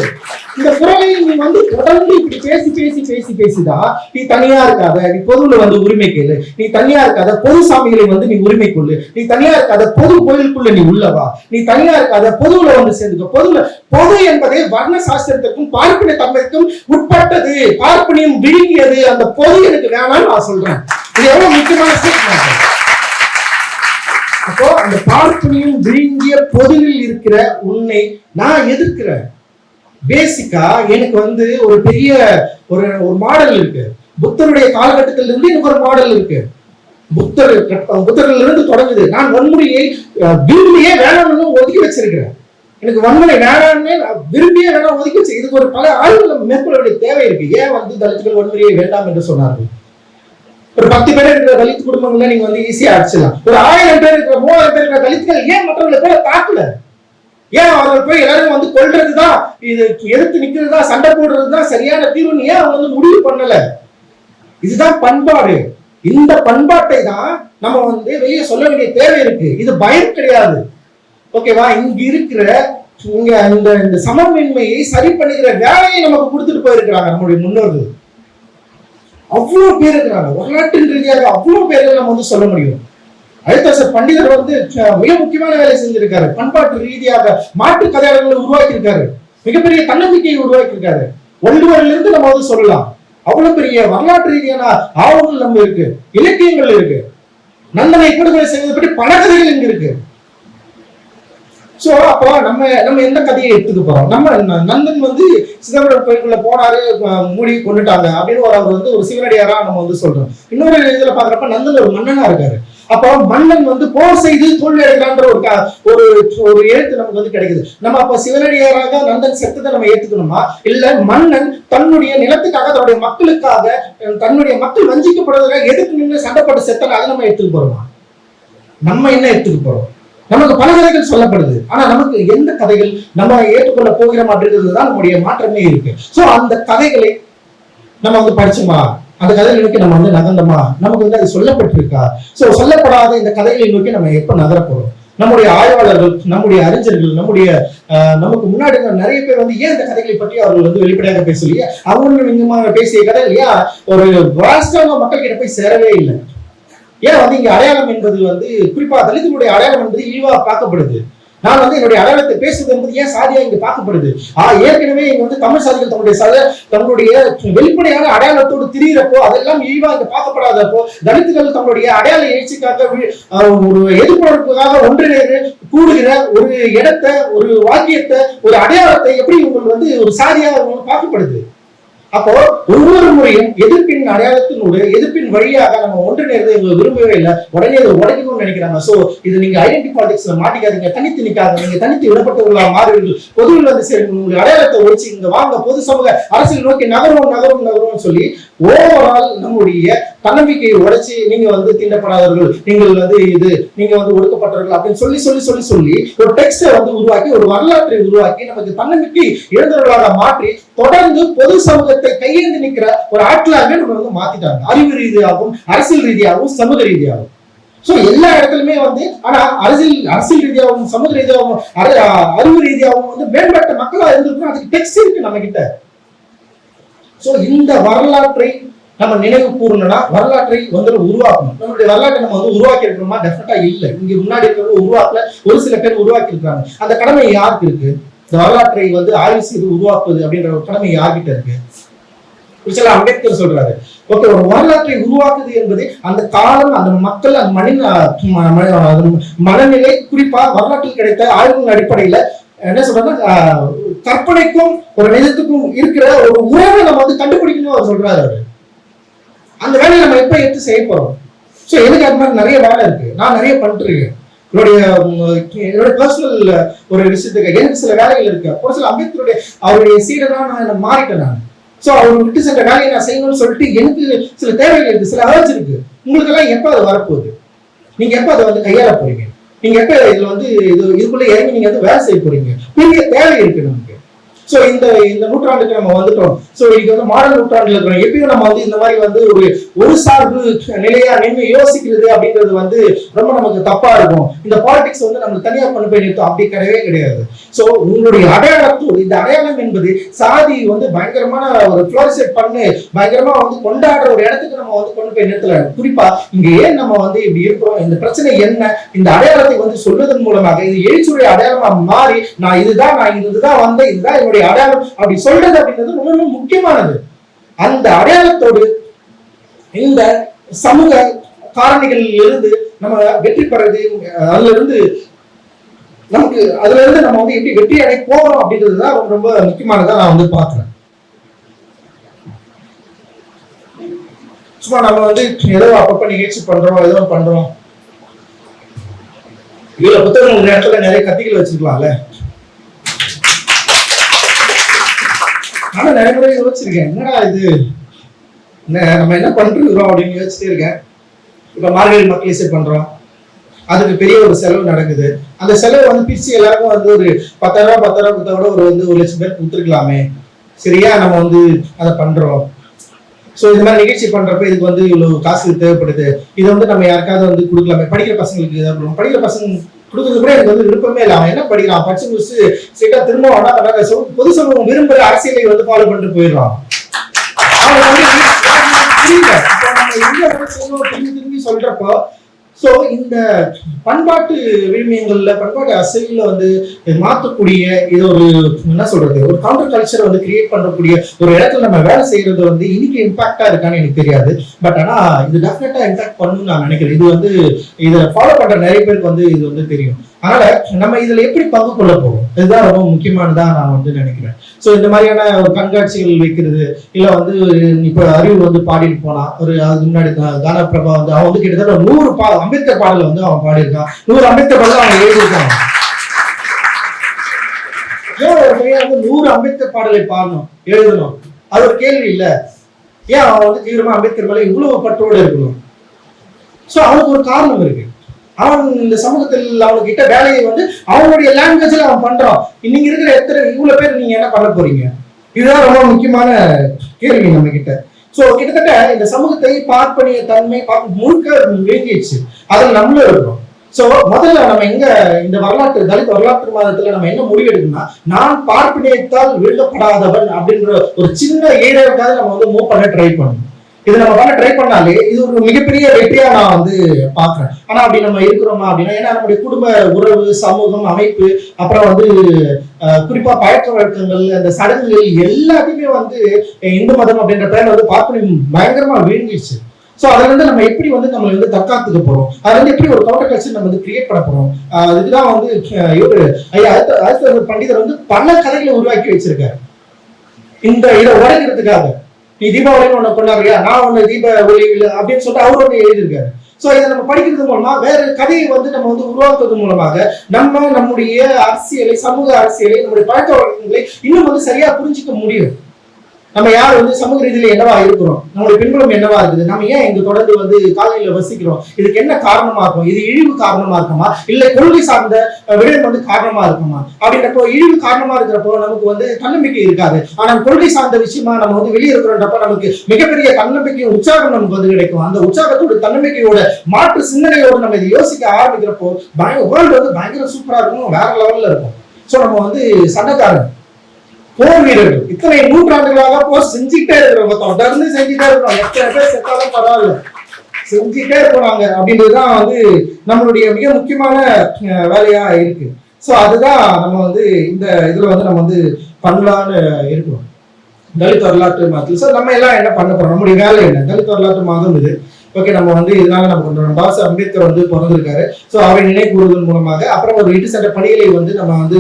இந்த குரலை நீ வந்து தொடர்ந்து இப்படி பேசி பேசி பேசி பேசிதான் நீ தனியா இருக்காத, நீ பொதுவுல வந்து உரிமை கேளு, நீ தனியா இருக்காத பொது சாமிகளை வந்து நீ உரிமை கொள்ளு, நீ தனியா இருக்காத பொது கோயிலுக்குள்ள நீ உள்ளவா, நீ தனியா இருக்காத பொதுவுல வந்து சேர்ந்துக்க. பொது என்பதே வர்ண சாஸ்திரத்திற்கும் பார்ப்பின தன்மைக்கும் உட்பட்டது, பார்ப்பனியம் விழுங்கியது, அந்த பொது எனக்கு வேணாம்னு நான் சொல்றேன். இது எவ்வளவு முக்கியமான ஸ்டேட்மெண்ட். அப்போ அந்த பார்ப்பனியம் விழுங்கிய பொதுவில் இருக்கிற உன்னை நான் எதிர்க்கிறேன். பேசிக்கா எனக்கு வந்து ஒரு பெரிய ஒரு மாடல் இருக்கு. புத்தருடைய காலகட்டத்தில இருந்து எனக்கு ஒரு மாடல் இருக்கு. புத்தரில் இருந்து தொடங்குது. நான் வன்முறையை விரும்பியே வேணாம்னு ஒதுக்கி வச்சிருக்கிறேன். எனக்கு வன்முறை வேணாம்னு விரும்பியே வேணாம் ஒதுக்கி வச்சு இதுக்கு ஒரு பல ஆய்வுகள் மேற்கொள்ள வேண்டிய தேவை இருக்கு. ஏன் வந்து தலித்துகள் வன்முறையை வேண்டாம் என்று சொன்னார்கள்? ஒரு 10 பேர் இருக்கிற தலித் குடும்பங்கள்ல நீங்க வந்து ஈஸியா அடிச்சிடலாம். ஒரு 1000 பேர் இருக்கிற 3000 பேர் இருக்கிற தலித்துகள் ஏன் மற்றவங்களை போல தாக்கல? ஏன் அவர்கள் போய் எல்லாரும் வந்து கொல்றதுதான், இது எதிர்த்து நிக்கிறதா, சண்டை போடுறதுதான் சரியான தீர்வுன்னு ஏன் அவங்க வந்து முடிவு பண்ணல? இதுதான் பண்பாடு. இந்த பண்பாட்டை தான் நம்ம வந்து வெளியே சொல்ல வேண்டிய தேவை இருக்கு. இது பயம் கிடையாது. ஓகேவா? இங்க இருக்கிற இந்த சமமின்மையை சரி பண்ணுகிற வேலையை நமக்கு கொடுத்துட்டு போயிருக்கிறாங்க நம்முடைய முன்னோர்கள். அவ்வளவு பேர் இருக்கிறாங்க. வரலாற்றின் ரீதியாக அவ்வளவு பேர்கள் நம்ம வந்து சொல்ல முடியும். அயோத்தியாசர் பண்டிதர் வந்து மிக முக்கியமான வேலை செஞ்சிருக்காரு. பண்பாட்டு ரீதியாக மாற்று கதையாளர்களை உருவாக்கி இருக்காரு. மிகப்பெரிய தன்னம்பிக்கையை உருவாக்கி இருக்காரு. வள்ளுவரில் இருந்து நம்ம வந்து சொல்லலாம். அவ்வளவு பெரிய வரலாற்று ரீதியான ஆவணங்கள் நம்ம இருக்கு, இலக்கியங்கள் இருக்கு. நந்தனை படுகொலை செய்வது பற்றி பல கதைகள் இங்க இருக்கு. சோ அப்போ நம்ம எந்த கதையை எடுத்துக்க போறோம்? நம்ம நந்தன் வந்து சிதம்பரம் கோயிலுக்குள்ள போனாரு, மூடி கொண்டுட்டாங்க அப்படின்னு அவர் வந்து ஒரு சிவனடியாரா நம்ம வந்து சொல்றோம். இன்னொரு இதுல பாக்குறப்ப நந்தன் ஒரு மன்னனா இருக்காரு. அப்போ மன்னன் வந்து போர் செய்து தோல்வி அடைகிறான்ற ஒரு எழுத்து நமக்கு வந்து கிடைக்குது. நம்ம அப்ப சிவனடியாராக நந்தன் செத்ததை நம்ம ஏத்துக்கணுமா? இல்ல மன்னன் தன்னுடைய நிலத்துக்காக, தன்னுடைய மக்களுக்காக, தன்னுடைய மக்கள் வஞ்சிக்கப்படுவதற்காக எதுக்கு நின்று சண்டைப்பட்டு செத்தன அதை நம்ம எடுத்துக்க போறோமா? நம்ம என்ன எடுத்துக்க போறோம்? நமக்கு பல கதைகள் சொல்லப்படுது. ஆனா நமக்கு எந்த கதைகள் நம்ம ஏற்றுக்கொள்ள போகிறோம் அப்படின்றதுதான் நம்முடைய மாற்றமே இருக்கு. சோ அந்த கதைகளை நம்ம வந்து படிச்சோமா, அந்த கதைகளை நோக்கி நம்ம வந்து நகர்ந்தோமா, நமக்கு வந்து அது சொல்லப்பட்டிருக்கா? சோ சொல்லப்படாத இந்த கதைகளை நோக்கி நம்ம எப்ப நகர போறோம்? நம்முடைய ஆய்வாளர்கள், நம்முடைய அறிஞர்கள், நமக்கு முன்னாடி நிறைய பேர் வந்து ஏன் இந்த கதைகளை பற்றி அவர்கள் வந்து வெளிப்படையாக பேசலையே? அவங்க பேசிய கதை இல்லையா ஒரு வாஸ்தவ மக்கள் கிட்ட போய் சேரவே இல்லை. ஏன் வந்து இங்க அடையாளம் என்பது வந்து குறிப்பா தலித்துடைய அடையாளம் என்பது இழிவா பார்க்கப்படுது. நான் வந்து என்னுடைய அடையாளத்தை பேசுவது என்பது ஏன் சாதியா இங்க பார்க்கப்படுது? ஏற்கனவே இங்க வந்து தமிழ் சாதிகள் தங்களுடைய வெளிப்படையான அடையாளத்தோடு திரியிறப்போ அதெல்லாம் இழிவா இங்க பார்க்கப்படாதப்போ, தலித்துகள் தங்களுடைய அடையாள எழுச்சிக்காக ஒரு எதிர்ப்புக்காக ஒன்றிணைந்து கூடுகிற ஒரு இடத்தை, ஒரு வாக்கியத்தை, ஒரு அடையாளத்தை எப்படி உங்களுக்கு வந்து ஒரு சாதியா பார்க்கப்படுது? அப்போ ஒவ்வொரு முறையும் எதிர்ப்பின் அடையாளத்தினோடு எதிர்ப்பின் வழியாக நம்ம ஒன்றிணைந்து எங்களை விரும்பவே இல்லை, உடனே அதை உடைக்கணும்னு நினைக்கிறாங்க. சோ இது நீங்க ஐடென்டி பாலிடிக்ஸ்ல மாட்டிக்காதீங்க, தனித்து நிக்காங்க, நீங்க தனித்து விடப்பட்டவர்களா மாறுவீர்கள், பொதுவில் வந்து சரி உங்களுடைய அடையாளத்தை ஒழிச்சு இங்க வாங்க, பொது சமூக அரசியல் நோக்கி நகரும் சொல்லி ஓவரால் நம்முடைய தன்னம்பிக்கையை உடைச்சு நீங்க வந்து தீண்டப்படாதவர்கள், நீங்கள் வந்து நீங்க வந்து ஒடுக்கப்பட்டவர்கள் அப்படின்னு சொல்லி சொல்லி சொல்லி சொல்லி ஒரு டெக்ஸ்டை வந்து உருவாக்கி, ஒரு வரலாற்றை உருவாக்கி நமக்கு தன்னம்பிக்கை இழந்தவர்களாக மாற்றி தொடர்ந்து பொது சமூகத்தை கையேந்து நிற்கிற ஒரு ஆட்களாக நம்ம வந்து மாத்திட்டாங்க. அறிவு ரீதியாகவும், அரசியல் ரீதியாகவும், சமூக ரீதியாகவும். சோ எல்லா இடத்துலயுமே வந்து ஆனா அரசியல் ரீதியாகவும், சமூக ரீதியாகவும், அறிவு ரீதியாகவும் வந்து மேம்பட்ட மக்களா இருந்திருக்கணும். அதுக்கு டெக்ஸ்ட் இருக்கு நம்ம கிட்ட. சோ இந்த வரலாற்றை நம்ம நினைவு கூறணும்னா வரலாற்றை வந்து உருவாக்கணும். நம்மளுடைய வரலாற்றை நம்ம வந்து உருவாக்கி இருக்கணுமா? டெஃபினட்டா இல்லை. இங்க முன்னாடி இருக்கிறவங்க உருவாக்கல, ஒரு சில பேர் உருவாக்கி இருக்காங்க. அந்த கடமை யாருக்கு இருக்கு? இந்த வரலாற்றை வந்து ஆய்வு செய்து உருவாக்குவது அப்படின்ற ஒரு கடமை யார்கிட்ட இருக்கு? அம்பேத்கர் சொல்றாரு, ஓகே, ஒரு வரலாற்றை உருவாக்குது என்பது அந்த காலம், அந்த மக்கள், அந்த மனநிலை, குறிப்பா வரலாற்றில் கிடைத்த ஆய்வுகளின் அடிப்படையில என்ன சொல்றாங்க, கற்பனைக்கும் ஒரு நிஜத்துக்கும் இருக்கிற ஒரு உறவை நம்ம வந்து கண்டுபிடிக்கணும் அவர் சொல்றாரு. அந்த வேலையை நம்ம எப்ப எடுத்து செய்ய போறோம்? ஸோ எனக்கு அது மாதிரி நிறைய வேலை இருக்கு, நான் நிறைய பண்ணிட்டு இருக்கேன். என்னோட பர்சனல் ஒரு விஷயத்துக்கு எனக்கு சில வேலைகள் இருக்கு. ஒரு சில அம்பேத்கருடைய அவருடைய சீடனா நான் மாறிட்டேன் நான். ஸோ அவர் விட்டு சென்ற வேலையை நான் செய்யணும்னு சொல்லிட்டு எனக்கு சில தேவைகள் இருக்கு, சில அர்ஜ் இருக்கு. உங்களுக்கு எல்லாம் எப்ப அது வரப்போகுது? நீங்க எப்ப அதை வந்து கையாள போறீங்க? நீங்க எப்ப இதுல வந்து இதுக்குள்ள இறங்கி நீங்க வந்து வேலை செய்ய போறீங்க? பெரிய தேவை இருக்கு நமக்கு. ஸோ இந்த நூற்றாண்டுக்கு நம்ம வந்துட்டோம். ஸோ இன்னைக்கு வந்து மாடல் நூற்றாண்டுல இருக்கிறோம். எப்பயும் நம்ம வந்து இந்த மாதிரி வந்து ஒரு சார்பு நிலையா நின்று யோசிக்கிறது அப்படின்றது வந்து ரொம்ப நமக்கு தப்பா இருக்கும். இந்த பாலிடிக்ஸ் வந்து நம்ம தனியா கொண்டு போய் நிறுத்தோம், அப்படி கிடையவே கிடையாது. ஸோ உங்களுடைய அடையாளத்தோடு, இந்த அடையாளம் என்பது சாதி வந்து பயங்கரமான ஒரு ஃப்ளோரிசேட் பண்ணு பயங்கரமா வந்து கொண்டாடுற ஒரு இடத்துக்கு நம்ம வந்து கொண்டு போய் நிறுத்தல. குறிப்பா இங்க ஏன் நம்ம வந்து இப்படி இருக்கிறோம், இந்த பிரச்சனை என்ன, இந்த அடையாளத்தை வந்து சொல்வதன் மூலமாக இது எழுச்சியுடைய அடையாளமா மாறி நான் இதுதான் வந்தேன், இதுதான் என்னுடைய அடையாளம் அப்படி சொல்றது அப்படின்றது ரொம்ப ரொம்ப முக்கியமானது. அந்த அடையாளத்தோடு இந்த சமூக காரணிகளில் இருந்து நம்ம வெற்றி பெறது, அதுல இருந்து நம்ம வந்து எப்படி வெற்றி அடை போகிறோம் அப்படின்றதுதான் ரொம்ப முக்கியமானதா நான் வந்து பாக்குறேன். சும்மா நம்ம வந்து ஏதோ அப்பப்ப நிகழ்ச்சி பண்றோம், ஏதோ பண்றோம், இதுல புத்தகம் ஒரு இடத்துல நிறைய கத்திகள் வச்சிருக்கலாம்ல. ஆனா நிறைய முறை யோசிச்சிருக்கேன், என்னடா இது நம்ம என்ன பண்றோம் அப்படின்னு யோசிச்சுட்டே இருக்கேன். இப்ப மார்கழி மக்கள் இசை பண்றோம், அதுக்கு பெரிய ஒரு செலவு நடக்குது. அந்த செலவு வந்து பிரிச்சு எல்லாருக்கும் வந்து ஒரு 10,000 கொடுத்தா கூட ஒரு 1,00,000 பேர் கொடுத்துருக்கலாமே, சரியா நம்ம வந்து அதை பண்றோம். ஸோ இந்த மாதிரி நிகழ்ச்சி பண்றப்ப இதுக்கு வந்து இவ்வளவு காசு தேவைப்படுது, இதை வந்து நம்ம யாருக்காவது வந்து கொடுக்கலாமே. படிக்கிற பசங்களுக்கு ஏதாவது படிக்கிற பசங்க கொடுக்கறது கூட எனக்கு வந்து விருப்பமே இல்லை. அவன் என்ன படிக்கிறான், படிச்சு முடிச்சு சீட்டா திரும்ப பொது சமூகம் விரும்புற அரசியலை வந்து ஃபாலோ பண்ணிட்டு போயிடுறான். திரும்பி சொல்றப்போ சோ இந்த பண்பாட்டு விழுமியங்கள்ல, பண்பாட்டு அசைவுல வந்து மாற்றக்கூடிய இது ஒரு என்ன சொல்றது, ஒரு கவுண்டர் கல்ச்சர் வந்து கிரியேட் பண்ணக்கூடிய ஒரு இடத்துல நம்ம வேலை செய்யறது வந்து இன்னைக்கு இம்பாக்டா இருக்கான்னு எனக்கு தெரியாது. பட் ஆனா இது டெஃபினட்டா இம்பாக்ட் பண்ணணும்னு நான் நினைக்கிறேன். இது வந்து இதை ஃபாலோ பண்ற நிறைய பேருக்கு வந்து இது வந்து தெரியும். அதனால நம்ம இதுல எப்படி பங்கு கொள்ள போறோம், இதுதான் ரொம்ப முக்கியமானதா நான் வந்து நினைக்கிறேன். சோ இந்த மாதிரியான ஒரு கண்காட்சிகள் வைக்கிறது, இல்ல வந்து இப்ப அறிவு வந்து பாடிட்டு போனா, ஒரு அதுக்கு முன்னாடி கானா பிரபா வந்து அவன் வந்து கிட்டத்தட்ட 100 அம்பேத்கர் பாடல வந்து அவன் பாடியிருக்கான். 100 அம்பேத்கர் பாடல அவன் எழுதியிருக்கான். ஏன் ஒரு பையன் வந்து 100 அம்பேத்கர் பாடலை பாடணும், எழுதணும்? அது ஒரு கேள்வி இல்ல. ஏன் அவன் வந்து தீவிரமா அம்பேத்கர் மேல இவ்வளவு பற்றோடு இருக்கணும்? சோ அவனுக்கு ஒரு காரணம் இருக்கு. அவன் இந்த சமூகத்தில் அவனுக்கிட்ட வேலையை வந்து அவனுடைய லாங்குவேஜ்ல அவன் பண்றான். இன்னைக்கு இருக்கிற இவ்வளவு பேர் நீங்க என்ன பண்ண போறீங்க? இதுதான் ரொம்ப முக்கியமான கேள்வி நம்ம கிட்ட. சோ கிட்டத்தட்ட இந்த சமூகத்தை பார்ப்பனிய தன்மை முழுக்க வேண்டிடுச்சு, அதில் நம்மளும் இருக்கிறோம். சோ முதல்ல நம்ம எங்க இந்த வரலாற்று தலித் வரலாற்று மாதத்துல நம்ம என்ன முடிவெடுக்கணும்னா, நான் பார்ப்பனியத்தால் விழுக்கப்படாதவன் அப்படின்ற ஒரு சின்ன ஏரியாவுக்காக நம்ம வந்து மூவ் பண்ண ட்ரை பண்ணணும். இது நம்ம பண்ண ட்ரை பண்ணாலே இது ஒரு மிகப்பெரிய வெற்றியா நான் வந்து பாக்குறேன். ஆனா அப்படி நம்ம இருக்கிறோமா அப்படின்னா, ஏன்னா நம்முடைய குடும்ப உறவு, சமூகம், அமைப்பு, அப்புறம் வந்து குறிப்பா பழக்க வழக்கங்கள், அந்த சடங்குகள் எல்லாத்தையுமே வந்து இந்து மதம் அப்படின்ற பேர்ல வந்து பார்ப்பனியம் பயங்கரமா விழுங்கிடுச்சு. சோ அதுல இருந்து நம்ம எப்படி வந்து நம்ம வந்து தற்காத்துக்க போறோம், அதுல இருந்து எப்படி ஒரு கவுண்டர் கல்ச்சர் நம்ம வந்து கிரியேட் பண்ண போறோம்? அதுக்குதான் வந்து இவரு அடுத்த பண்டிதர் வந்து பல கதைகளை உருவாக்கி வச்சிருக்காரு இந்த இதை உடைக்கிறதுக்காக. நீ தீபாவளின்னு ஒண்ணு கொண்டாடுறியா, நான் ஒண்ணு தீபாவளி இல்லை அப்படின்னு சொல்லிட்டு அவரு ஒண்ணு எழுதியிருக்காரு. சோ இதை நம்ம படிக்கிறது மூலமா, வேற கதையை வந்து நம்ம வந்து உருவாக்குறது மூலமாக நம்முடைய அரசியலை, சமூக அரசியலை, நம்முடைய பழக்க வழக்கங்களை இன்னும் வந்து சரியா புரிஞ்சுக்க முடியும். நம்ம யார் வந்து சமூக ரீதியில என்னவா இருக்கிறோம், நம்மளுடைய பின்புலம் என்னவா இருக்குது, நம்ம ஏன் இங்க தொடர்ந்து வந்து காலையில வசிக்கிறோம், இதுக்கு என்ன காரணமா இருக்கும், இது இழிவு காரணமா இருக்குமா, இல்ல கொள்கை சார்ந்த விடயம் வந்து காரணமா இருக்குமா? அப்படின்றப்போ இழிவு காரணமா இருக்கிறப்போ நமக்கு வந்து தன்னம்பிக்கை இருக்காது. ஆனா கொள்கை சார்ந்த விஷயமா நம்ம வந்து வெளியே இருக்கிறோன்றப்ப நமக்கு மிகப்பெரிய தன்னம்பிக்கை, உற்சாகம் நமக்கு வந்து கிடைக்கும். அந்த உற்சாகத்தோட, தன்னம்பிக்கையோட, மாற்று சிந்தனையோடு நம்ம இதை யோசிக்க ஆரம்பிக்கிறப்போ வேர்ல்டு வந்து பயங்கர சூப்பரா இருக்கும், வேற லெவல்ல இருக்கும். சோ நம்ம வந்து சண்டைக்காரன், போர் வீரர்கள், இத்தனை நூற்றாண்டுகளாக போர் செஞ்சுட்டே இருக்கிறவங்க, தொடர்ந்து செஞ்சுட்டே இருக்கிறோம். எத்தனை பேர் செத்தாலும் பரவாயில்ல, செஞ்சுட்டே இருக்கிறாங்க அப்படின்றதுதான் வந்து நம்மளுடைய மிக முக்கியமான வேலையா இருக்கு. சோ அதுதான் நம்ம வந்து இந்த இதுல வந்து நம்ம வந்து பண்ணலான்னு இருக்கிறோம். தலித் வரலாற்று மாதத்தில். சோ நம்ம எல்லாம் என்ன பண்ண போறோம், நம்முடைய வேலை என்ன? தலித் வரலாற்று மாதம் இது. ஓகே, நம்ம வந்து இதனால நம்ம கொண்டாடுறோம். பாபா அம்பேத்கர் வந்து பிறந்திருக்காரு. ஸோ அவரை நினைவு கூறுவதன் மூலமாக, அப்புறம் ஒரு இட்டு சட்ட பணிகளை வந்து நம்ம வந்து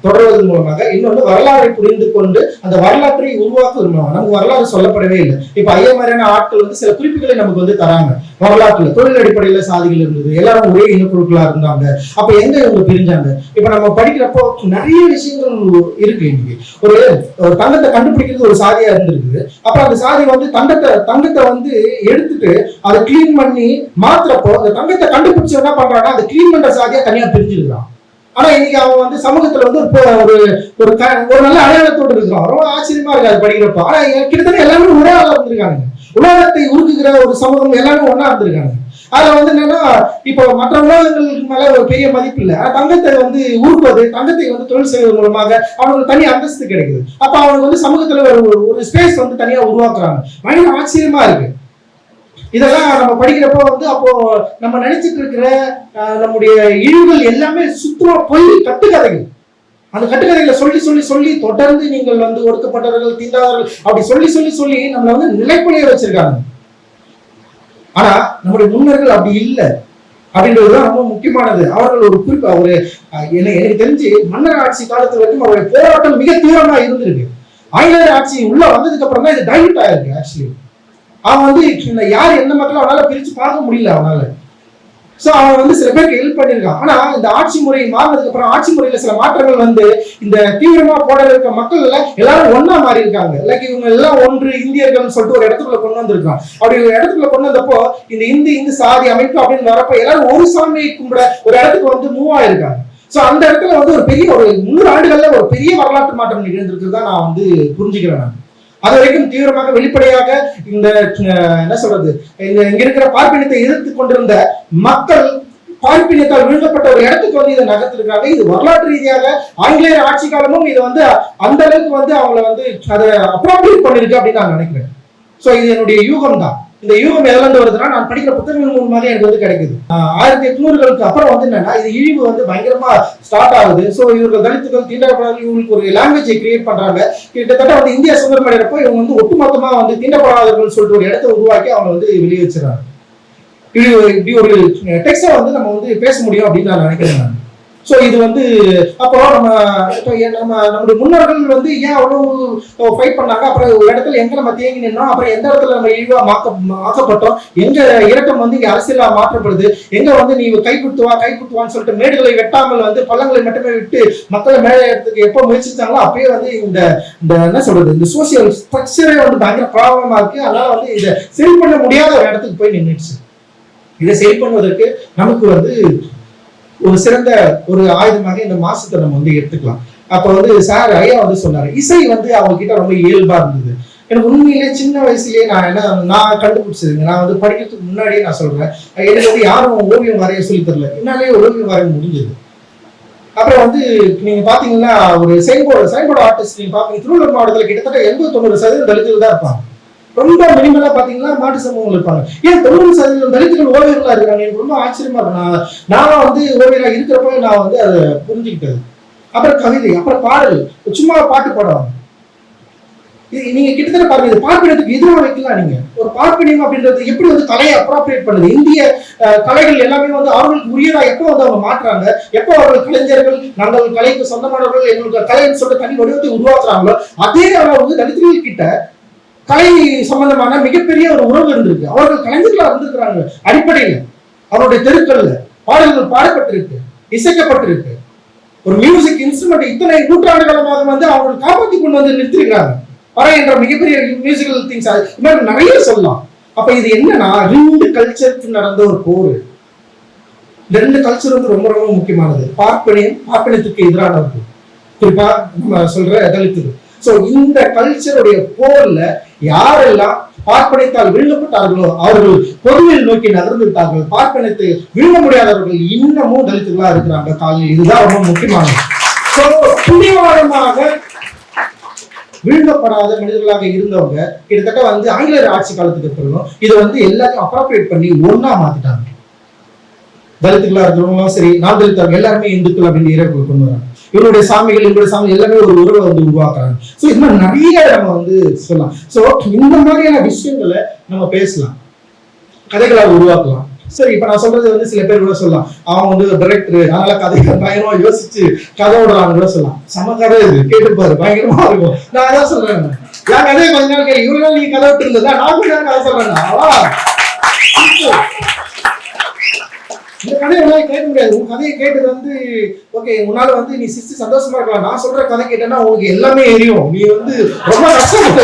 தொடர்வதன் மூலமாக, இன்னொன்று வரலாறை புரிந்து கொண்டு அந்த வரலாற்றை உருவாக்குவதன் மூலமாக. நமக்கு வரலாறு சொல்லப்படவே இல்லை. இப்ப ஐயா மாதிரியான ஆட்கள் வந்து சில குறிப்புகளை நமக்கு வந்து தராங்க. வரலாற்றுல தொழில் அடிப்படையில சாதிகள் இருந்தது, எல்லாரும் ஒரே இனக்குழுக்களா இருந்தாங்க. அப்ப எங்க இவங்க பிரிஞ்சாங்க? இப்ப நம்ம படிக்கிறப்போ நிறைய விஷயங்கள் இருக்கு. இன்னைக்கு ஒரு தங்கத்தை கண்டுபிடிக்கிறது ஒரு சாதியா இருந்திருக்குது. அப்புறம் அந்த சாதி வந்து தங்கத்தை வந்து எடுத்துட்டு அதை கிளீன் பண்ணி மாத்துறப்போ அந்த தங்கத்தை கண்டுபிடிச்சு என்ன பண்றாங்கன்னா அதை கிளீன் பண்ற சாதியா தனியா பிரிஞ்சிருக்கான். ஆனா இன்னைக்கு அவன் வந்து சமூகத்துல வந்து ஒரு நல்ல அடையாளத்தோடு இருக்கிறான். ரொம்ப ஆச்சரியமா இருக்கு அது படிக்கிறப்போ. ஆனா கிட்டத்தட்ட எல்லாருமே ஒரே ஆளா இருந்திருக்காங்க. உலகத்தை உருக்குகிற ஒரு சமூகம் எல்லாருமே ஒன்னா இருந்திருக்காங்க. அதுல வந்து என்னன்னா, இப்போ மற்ற உலகங்களுக்கு மேல ஒரு பெரிய மதிப்பு இல்லை. தங்கத்தை வந்து உருக்குவது, தங்கத்தை வந்து தொழில் செய்வதன் மூலமாக அவனுக்கு தனி அந்தஸ்து கிடைக்குது. அப்ப அவனுக்கு வந்து சமூகத்துல ஒரு ஸ்பேஸ் வந்து தனியா உருவாக்குறாங்க. பயங்கர ஆச்சரியமா இருக்கு. இதெல்லாம் நம்ம படிக்கிறப்போ வந்து அப்போ நம்ம நினைச்சிட்டு இருக்கிற நம்முடைய இழிவுகள் எல்லாமே சுத்தமா போய் கட்டுக்கதைகள். அந்த கட்டுக்கதைகளை சொல்லி சொல்லி சொல்லி தொடர்ந்து நீங்கள் வந்து ஒடுக்கப்பட்டவர்கள், தீண்டாதவர்கள் அப்படி சொல்லி சொல்லி சொல்லி நம்மளை வந்து நிலைக்குள்ளேயே வச்சிருக்காங்க. ஆனா நம்முடைய முன்னோர்கள் அப்படி இல்லை அப்படின்றதுதான் ரொம்ப முக்கியமானது. அவர்கள் ஒரு குறிப்பு எனக்கு தெரிஞ்சு மன்னர் ஆட்சி காலத்து வரைக்கும் அவருடைய போராட்டம் மிக தீவிரமா இருந்திருக்கு. ஆங்கிலேயர் ஆட்சி உள்ள வந்ததுக்கு அப்புறம் தான் இது டைல்யூட் ஆயிருக்கு. ஆக்சுவலி அவன் வந்து யார் எந்த மக்களும் அவனால பிரிச்சு பார்க்க முடியல அவனால. சோ அவன் வந்து சில பேருக்கு ஹெல்ப் பண்ணிருக்கான். ஆனா இந்த ஆட்சி முறை மாறினதுக்கு அப்புறம் ஆட்சி முறையில சில மாற்றங்கள் வந்து இந்த தீவிரமா போட இருக்க மக்கள் எல்லாரும் ஒன்னா மாறி இருக்காங்க. லைக் இவங்க எல்லாம் ஒன்று இந்தியர்கள் சொல்லிட்டு ஒரு இடத்துக்குள்ள கொண்டு வந்திருக்கான். அப்படி ஒரு இடத்துக்குள்ள கொண்டு வந்தப்போ இந்த இந்து சாதி அமைப்பு அப்படின்னு வரப்ப எல்லாரும் ஒரு சாமியை கும்பிட ஒரு இடத்துக்கு வந்து மூவ் ஆயிருக்காங்க. சோ அந்த இடத்துல வந்து ஒரு பெரிய ஒரு 100 ஆண்டுகள்ல ஒரு பெரிய வரலாற்று மாற்றம் நிகழ்ந்திருக்கு தான் நான் வந்து புரிஞ்சுக்கிறேன். நான் அது வரைக்கும் தீவிரமாக வெளிப்படையாக இந்த என்ன சொல்றது, இங்க இருக்கிற பார்ப்பினத்தை எதிர்த்து கொண்டிருந்த மக்கள் பார்ப்பினத்தால் விழுங்கப்பட்ட ஒரு இடத்துக்கு வந்து இதை நகர்த்திருக்காங்க. இது வரலாற்று ரீதியாக ஆங்கிலேயர் ஆட்சி காலமும் இதை வந்து அந்த அளவுக்கு வந்து அவங்களை வந்து அதை அப்ராப்ரியேட் பண்ணிருக்கு அப்படின்னு நான் நினைக்கிறேன். சோ இது என்னுடைய யூகம் தான். இந்த யூகம் எதிலிருந்து வருதுன்னா நான் படிக்கிற புத்தகங்கள் மூலமாக எனக்கு வந்து கிடைக்குது. 1800களுக்கு அப்புறம் வந்து என்னன்னா இது இழிவு வந்து பயங்கரமா ஸ்டார்ட் ஆகுது. ஸோ இவர்கள் தலித்துகள், தீண்டப்படாதவர்கள் இவங்களுக்கு ஒரு லாங்குவேஜை கிரியேட் பண்றாங்க. கிட்டத்தட்ட வந்து இந்தியா சுதந்திரம் அடைகிறப்போ இவங்க வந்து ஒட்டுமொத்தமா வந்து தீண்டப்படாதவர்கள் சொல்லிட்டு ஒரு இடத்தை உருவாக்கி அவங்க வந்து வெளியே வச்சிடறாங்க. இப்படி ஒரு டெக்ஸ்டை வந்து நம்ம வந்து பேச முடியும் அப்படின்னு நான் நினைக்கிறேன். ஸோ இது வந்து அப்போ நம்மளுடைய முன்னோர்கள் வந்து ஏன் அவ்வளவு ஃபைட் பண்ணாங்க, அப்புறம் ஒரு இடத்துல எங்க நம்ம தேங்கி நின்னோம், அப்புறம் எந்த இடத்துல நம்ம இழிவா ஆக்கப்பட்டோம், எங்க இறக்கம் வந்து இங்க அரசியலா மாற்றப்படுது, எங்க வந்து நீ கை குத்துவான்னு சொல்லிட்டு மேடுகளை வெட்டாமல் வந்து பள்ளங்களை மட்டுமே விட்டு மக்களை மேலே இடத்துக்கு எப்போ முயற்சிச்சாங்களோ அப்பயே வந்து இந்த என்ன சொல்றது இந்த சோசியல் ஸ்ட்ரக்சரே வந்து பயங்கர ப்ராப்ளமா இருக்கு. அதனால வந்து இதை சரி பண்ண முடியாத ஒரு இடத்துக்கு போய் நின்றுச்சு. இதை சரி பண்ணுவதற்கு நமக்கு வந்து ஒரு சிறந்த ஒரு ஆயுதமாக இந்த மாசத்தை நம்ம வந்து எடுத்துக்கலாம். அப்ப வந்து சார் ஐயா வந்து சொன்னாரு, இசை வந்து அவங்க கிட்ட ரொம்ப இயல்பா இருந்தது. எனக்கு உண்மையிலேயே சின்ன வயசுலயே நான் கண்டுபிடிச்சதுங்க. நான் வந்து படிக்கிறதுக்கு முன்னாடியே நான் சொல்றேன், எனக்கு வந்து யாரும் ஓவியம் வரைய சொல்லி தரல, என்னாலே ஓவியம் வரைய முடிஞ்சது. அப்புறம் வந்து நீங்க பாத்தீங்கன்னா ஒரு சைன்போர்டு ஆர்டிஸ்ட் நீங்க பாப்பீங்க, திருவள்ளூர் மாவட்டத்துல கிட்டத்தட்ட 80-90% தலித்துகள் தான் இருப்பாங்க. ரொம்ப மினிமலா பாத்தீங்கன்னா மாட்டு சமூகங்கள் இருப்பாங்க. ஏன் 90% தலித்துகள் ஓவியர்களா இருக்காங்க? எனக்கு ரொம்ப ஆச்சரியமா இருக்கு. நான் வந்து ஓவியரா இருக்கிறப்ப நான் வந்து அதை புரிஞ்சுக்கிட்டது. அப்புறம் கவிதை, அப்புறம் பாடல், சும்மா பாட்டு பாடுவாங்க. நீங்க கிட்டத்தட்ட பாருங்க, இது பார்ப்பினத்துக்கு எதிராக வைக்கலாம். நீங்க ஒரு பார்ப்பினம் அப்படின்றது எப்படி வந்து கலையை அப்ராப்ரியேட் பண்ணுது, இந்திய கலைகள் எல்லாமே வந்து அவர்களுக்கு உரியதா எப்போ வந்து அவங்க மாற்றுறாங்க, எப்போ அவர்கள் கலைஞர்கள் நாங்கள் கலைக்கு சொந்தமானவர்கள் எங்களுக்கு கலைன்னு சொல்லிட்டு தனி வடிவத்தை உருவாக்குறாங்களோ அதே அளவு தலித்துகள் கிட்ட கலை சம்பந்தமான மிகப்பெரிய ஒரு உறவு இருந்திருக்கு. அவர்கள் கலைஞர்களா இருந்திருக்கிறாங்க. அடிப்படையில் அவருடைய தெருக்கள்ல பாடல்கள் பாடப்பட்டிருக்கு, இசைக்கப்பட்டிருக்கு. ஒரு மியூசிக் இன்ஸ்ட்ருமெண்ட் இத்தனை நூற்றாண்டு காலமாக வந்து அவர்கள் காப்பாற்றி கொண்டு வந்து நிறுத்திருக்கிறாங்க. பறை என்ற மிகப்பெரிய மியூசிக்கல் திங்ஸ் நிறைய சொல்லலாம். அப்ப இது என்னன்னா 2 கல்ச்சருக்கு நடந்த ஒரு போர். 2 கல்ச்சர் வந்து ரொம்ப ரொம்ப முக்கியமானது. பார்ப்பனத்துக்கு எதிரானது, குறிப்பா நம்ம சொல்ற தலித்துகள். சோ இந்த கல்ச்சருடைய போர்ல யாரெல்லாம் பார்ப்பனத்தால் விழுங்கப்பட்டார்களோ அவர்கள் பொதுவில் நோக்கி நகர்ந்துவிட்டார்கள். பார்ப்பனத்தை விழுங்க முடியாதவர்கள் இன்னமும் தலித்துகளா இருக்கிறாங்க காலையில். இதுதான் ரொம்ப முக்கியமானது. சோ புனிவாரமாக விழுங்கப்படாத மனிதர்களாக இருந்தவங்க கிட்டத்தட்ட வந்து ஆங்கிலேயர் ஆட்சி காலத்துக்கு அப்புறம் இதை வந்து எல்லாத்தையும் அப்ராப்ரியேட் பண்ணி ஒன்னா மாத்திட்டாங்க. தலித்துகளா இருக்கிறவங்களும் சரி, நான் தலித்தவங்க எல்லாருமே இந்துக்கள் அப்படின்னு இறைவர்கள் கொண்டு வராங்க. இவருடைய சாமிகள் எல்லாமே ஒரு உறவை வந்து உருவாக்குறாங்க. சோ இது மாதிரி நிறைய நம்ம வந்து சொல்லலாம். சோ இந்த மாதிரியான விஷயங்களை நம்ம பேசலாம். கதைகளை உருவாக்கலாம். சரி, இப்ப நான் சொல்றது வந்து சில பேர் கூட சொல்லலாம், அவன் வந்து டைரக்டர், அதனால கதையை பயங்கரமா யோசிச்சு கதை விடுறான்னு கூட சொல்லலாம். சம கதை இது, கேட்டுப்பாரு, பயங்கரமா இருக்கும். நான் அதான் சொல்றேன், என் கதையை கொஞ்ச நாள் கேள்வி, இவ்வளவு நாள் நீ கதை விட்டு இருந்ததா, நான் கூட கதை சொல்றேன். இந்த கதையை எல்லாம் கேட்க முடியாது. உன் கதையை கேட்டது வந்து ஓகே, உன்னால வந்து நீ சிரிச்சு சந்தோஷமா இருக்கலாம். நான் சொல்ற கதை கேட்டேன்னா உனக்கு எல்லாமே எரியும், நீ வந்து ரொம்ப கஷ்டப்பட்ட.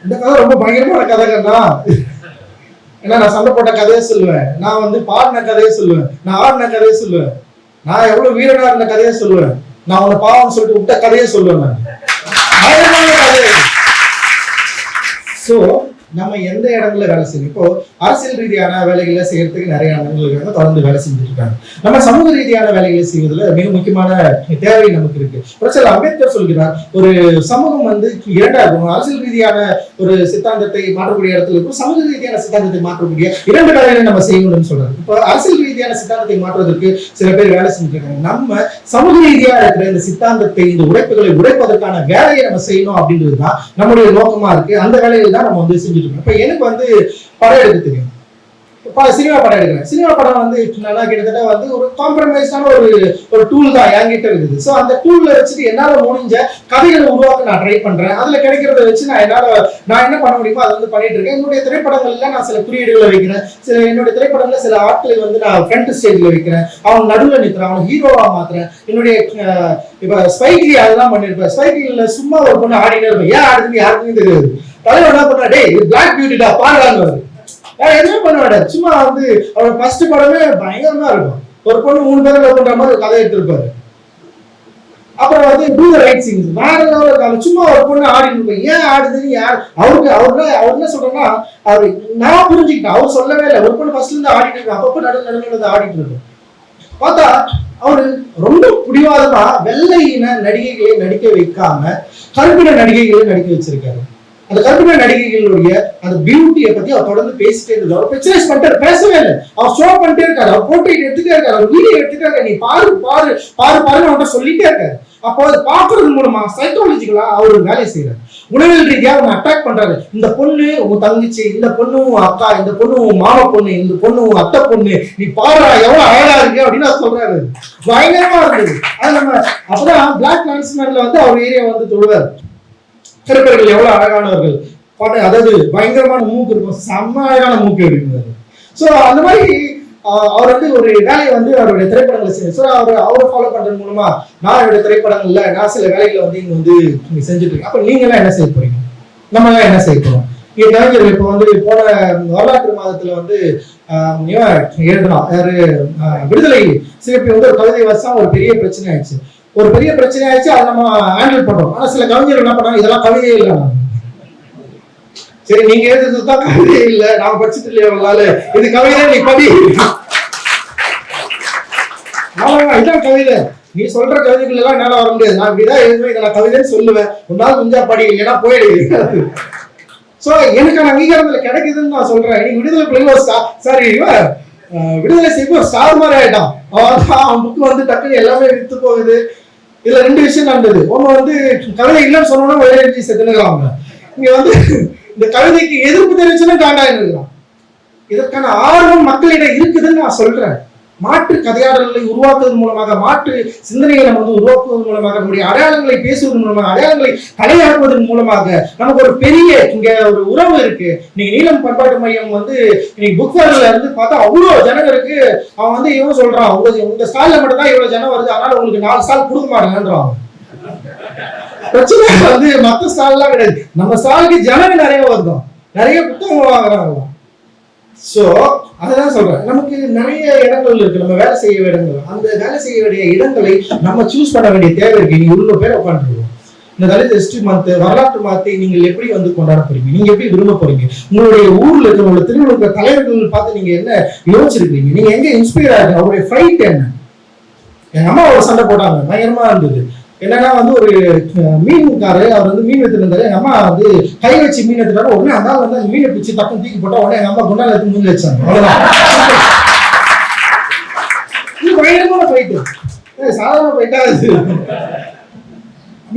இந்த கதை ரொம்ப பயங்கரமான கதைகள் தான். ஏன்னா நான் சண்டை போட்ட கதையை சொல்லுவேன், நான் வந்து பாடின கதையை சொல்லுவேன், நான் ஆடின கதையை சொல்லுவேன், நான் எவ்வளவு வீரனா இருந்த கதையை சொல்லுவேன், நான் உன்னை பாவம் சொல்லிட்டு விட்ட கதையை சொல்லுவேன். சோ நம்ம எந்த இடங்கள்ல வேலை செய்யணும்? இப்போ அரசியல் ரீதியான வேலைகளை செய்யறதுக்கு நிறைய இடங்கள் தொடர்ந்து வேலை செஞ்சுட்டு இருக்காங்க. நம்ம சமூக ரீதியான வேலைகளை செய்வதில் மிக முக்கியமான தேவை நமக்கு இருக்கு. புரட்சியாளர் அம்பேத்கர் சொல்கிறார், ஒரு சமூகம் வந்து இரண்டா இருக்கும். அரசியல் ரீதியான ஒரு சித்தாந்தத்தை மாற்றக்கூடிய இடத்துல இருக்கும், சமூக ரீதியான சித்தாந்தத்தை மாற்றக்கூடிய இரண்டு வேலைகளை நம்ம செய்யணும்னு சொல்றாரு. இப்போ அரசியல் ரீதியான சித்தாந்தத்தை மாற்றுவதற்கு சில பேர் வேலை செஞ்சுட்டு இருக்காங்க. நம்ம சமூக ரீதியா இருக்கிற இந்த சித்தாந்தத்தை, இந்த உடைப்புகளை உடைப்பதற்கான வேலையை நம்ம செய்யணும் அப்படின்றதுதான் நம்முடைய நோக்கமா இருக்கு. அந்த வேலைகள் தான் நம்ம வந்து செஞ்சுட்டு இருக்கோம். இப்ப எனக்கு வந்து படம் எடுக்க தெரியும், சினிமா படம் எடுக்கிறேன். சினிமா படம் வந்து நல்லா கிட்டத்தட்ட வந்து ஒரு காம்ப்ரமைஸான ஒரு டூல் தான் என்கிட்ட இருக்குது. ஸோ அந்த டூல்ல வச்சுட்டு என்னால முடிஞ்ச கதைகளை உருவாக்க நான் ட்ரை பண்றேன். அதுல கிடைக்கிறத வச்சு நான் என்ன பண்ண முடியுமோ அதை வந்து பண்ணிட்டு இருக்கேன். என்னுடைய திரைப்படங்கள்ல நான் சில குறியீடுகளை வைக்கிறேன். என்னுடைய திரைப்படங்கள்ல சில ஆட்களை வந்து நான் ஃப்ரண்ட் ஸ்டேஜ்ல வைக்கிறேன், அவன் நடுவில் நிற்கிறேன், அவன் ஹீரோவா மாத்துறேன். என்னுடைய இப்ப ஸ்பைக்லி அதெல்லாம் பண்ணிருப்பேன். ஸ்பைக்லில சும்மா ஒரு பொண்ணு ஆடினே இருப்பேன், ஏன் ஆடுதுன்னு யாருக்குமே தெரியாது. தலைவர் என்ன பண்ணா, டே பிளாக் பியூட்டிடா பாடுறாங்க, எதுவுமே பண்ண மாட்டாரு. சும்மா வந்து அவரோட ஃபர்ஸ்ட் படமே பயங்கரமா இருக்கும். ஒரு பொண்ணு 3 பேரை லவ் பண்ற மாதிரி ஒரு கதை எடுத்திருப்பாரு. அப்புறம் வந்து டூ தி ரைட் திங்ஸ் வேற லெவல்ல இருக்காங்க. சும்மா ஒரு பொண்ணு ஆடிட்டு இருப்பேன், ஏன் ஆடுதுன்னு அவர் என்ன சொல்றேன்னா, அவரு நான் புரிஞ்சுக்கிட்டேன், அவர் சொல்லவே இல்லை. ஒரு பொண்ணு ஃபர்ஸ்ட்ல இருந்து ஆடிட்டு இருக்கு, அப்பப்போ நடுவில் ஆடிட்டு இருக்கும். பார்த்தா அவரு ரொம்ப பிடிவாதமா வெள்ளை இன நடிகைகளை நடிக்க வைக்காம கருப்பின நடிகைகளை நடிக்க வச்சிருக்காரு. அந்த கருப்பின நடிகைகளுடைய அந்த பியூட்டியை பத்தி அவர் தொடர்ந்து பேசிட்டே இருந்தார். அவர் பிக்சரைஸ் பண்ணிட்டு பேசவே இல்லை, அவர் ஷோ பண்ணிட்டே இருக்காரு, அவர் போர்ட்ரேட் எடுத்துட்டே இருக்காரு, அவர் வீடியோ எடுத்துட்டே இருக்காரு, நீ பாரு பாரு பாரு பாருன்னு அவன்கிட்ட சொல்லிட்டே இருக்காரு. அப்போ அது பாக்குறது மூலமா சைக்காலஜிக்கலா அவர் வேலை செய்யறாரு. உணவியல் ரீதியா அவங்க அட்டாக் பண்றாரு. இந்த பொண்ணு உன் தங்கச்சி, இந்த பொண்ணு உன் அக்கா, இந்த பொண்ணு உன் மாமா பொண்ணு, இந்த பொண்ணு உன் அத்தை பொண்ணு, நீ பாருடா எவ்வளவு அழகா இருக்கு அப்படின்னு அவர் சொல்றாரு. பயங்கரமா இருந்தது. அது நம்ம அப்பதான் பிளாக் லான்ஸ்மேன்ல வந்து அவர் ஏரியா வந்து தொழுவார், கருப்பர்கள் எவ்வளவு அழகானவர்கள், அதாவது பயங்கரமான மூக்கு இருக்கும், செம்ம அழகான மூக்கு இருக்கிறாரு. ஸோ அந்த மாதிரி அவர் வந்து ஒரு வேலையை வந்து அவருடைய திரைப்படங்களை செய்ய. ஸோ அவரை ஃபாலோ பண்றது மூலமா நான் என்னுடைய திரைப்படங்கள்ல நான் சில வேலைகளை வந்து இங்க வந்து செஞ்சுட்டு இருக்கேன். அப்ப நீங்க எல்லாம் என்ன செய்ய போறீங்க, நம்ம எல்லாம் என்ன செய்ய போறோம்? இங்க கலைஞர்கள் இப்போ வந்து போன வரலாற்று மாதத்துல வந்து எழுதணும் யாரு, விடுதலை சிறப்பி வந்து ஒரு கவிதை வருஷம் ஒரு பெரிய பிரச்சனை ஆயிடுச்சு. ஒரு பெரிய பிரச்சனை ஆயிடுச்சு, அதை நம்ம ஹேண்டில் பண்றோம். ஆனா சில கவிஞர்கள் என்ன பண்ணாங்க, இதெல்லாம் கவிதையே இல்லை, சரி நீங்க எழுதுதான் கவிதையே இல்லை, நான் படிச்சுட்டு இல்லையா, இது கவிதை நீ படி, இதான் கவிதை, நீ சொல்ற கவிதைகள் எல்லாம் என்னால வர முடியாது, நான் இப்படிதான் எழுதுவேன், இதை நான் கவிதைன்னு சொல்லுவேன், உன்னால கொஞ்சா படி, இல்லைன்னா போயிடு. சோ எனக்கான அங்கீகாரத்துல கிடைக்குதுன்னு நான் சொல்றேன். நீங்க விடுதலை பிள்ளைங்க சாரி விடுதலை செய்ய ஸ்டார் மாதிரி ஆயிட்டான். அவன் புக்கு வந்து டக்குன்னு எல்லாமே வித்து போகுது. இதுல 2 விஷயம் நடந்தது. ஒண்ணு வந்து கவிதை இல்லைன்னு சொன்னோம்னா வயிறு செத்துனுக்கிறாங்க. இங்க வந்து இந்த கவிதைக்கு எதிர்ப்பு தெரிவிச்சுன்னா காண்டாயின்னு இருக்கிறான். இதற்கான ஆர்வம் மக்களிடம் இருக்குதுன்னு நான் சொல்றேன். மாற்று கதையாடல்களை உருவாக்குவதன் மூலமாக, மாற்று சிந்தனைகளை நம்ம வந்து உருவாக்குவதன் மூலமாக, நம்முடைய அடையாளங்களை பேசுவதன் மூலமாக, அடையாளங்களை கலையாக்குவதன் மூலமாக நமக்கு ஒரு பெரிய இங்க ஒரு உறவு இருக்கு. நீங்க நீலம் பண்பாட்டு மையம் வந்து இன்னைக்கு புக் ஃபேர்ல இருந்து பார்த்தா அவ்வளவு ஜனங்க இருக்கு. அவன் வந்து இவன் சொல்றான், உங்க ஸ்டால்ல மட்டும் தான் இவ்வளவு ஜனம் வருது, அதனால உங்களுக்கு 4 ஸ்டால் கொடுக்க மாட்டேங்கன்றான். பிரச்சனை வந்து மற்ற ஸ்டால் எல்லாம் கிடையாது, நம்ம ஸ்டாலுக்கு ஜனங்க நிறைய வருதோம், நிறைய புத்தகங்கள் வாங்குறாங்க. சோ அதான் சொல்றேன், நமக்கு நிறைய இடங்கள் இருக்கு, நம்ம வேலை செய்ய இடங்கள். அந்த வேலை செய்ய வேண்டிய இடங்களை நம்ம சூஸ் பண்ண வேண்டிய தேவை இருக்கு. நீங்க இவ்வளவு பேர் உட்காந்துருக்கோம். இந்த தலித் ஹிஸ்டரி மந்த், வரலாற்று மாதத்தை நீங்கள் எப்படி வந்து கொண்டாட போறீங்க, நீங்க எப்படி விரும்ப போறீங்க, உங்களுடைய ஊர்ல இருக்க உங்களுடைய திருவிழா இருக்கிற தலைவர்கள் பார்த்து நீங்க என்ன யோசிச்சிருக்கீங்க, நீங்க எங்க இன்ஸ்பயர் ஆகுங்க, அவருடைய ஃபைட் என்ன? எங்க அம்மா ஒரு சண்டை போட்டாங்க, பயங்கரமா இருந்தது. என்னன்னா வந்து ஒரு மீன்காரு, அவர் வந்து மீன் எடுத்துருந்தாரு. எங்க அம்மா வந்து கை வச்சு மீன் எடுத்துட்டாரு. உடனே அந்த வந்து அந்த மீனை பிடிச்சி டக்குன்னு தூக்கி போட்டா உடனே எங்க அம்மா குண்டால எடுத்து மூஞ்சி வச்சாங்க. அவ்வளவுதான். இது பயங்கரமான போயிட்டு சாதாரண போயிட்டா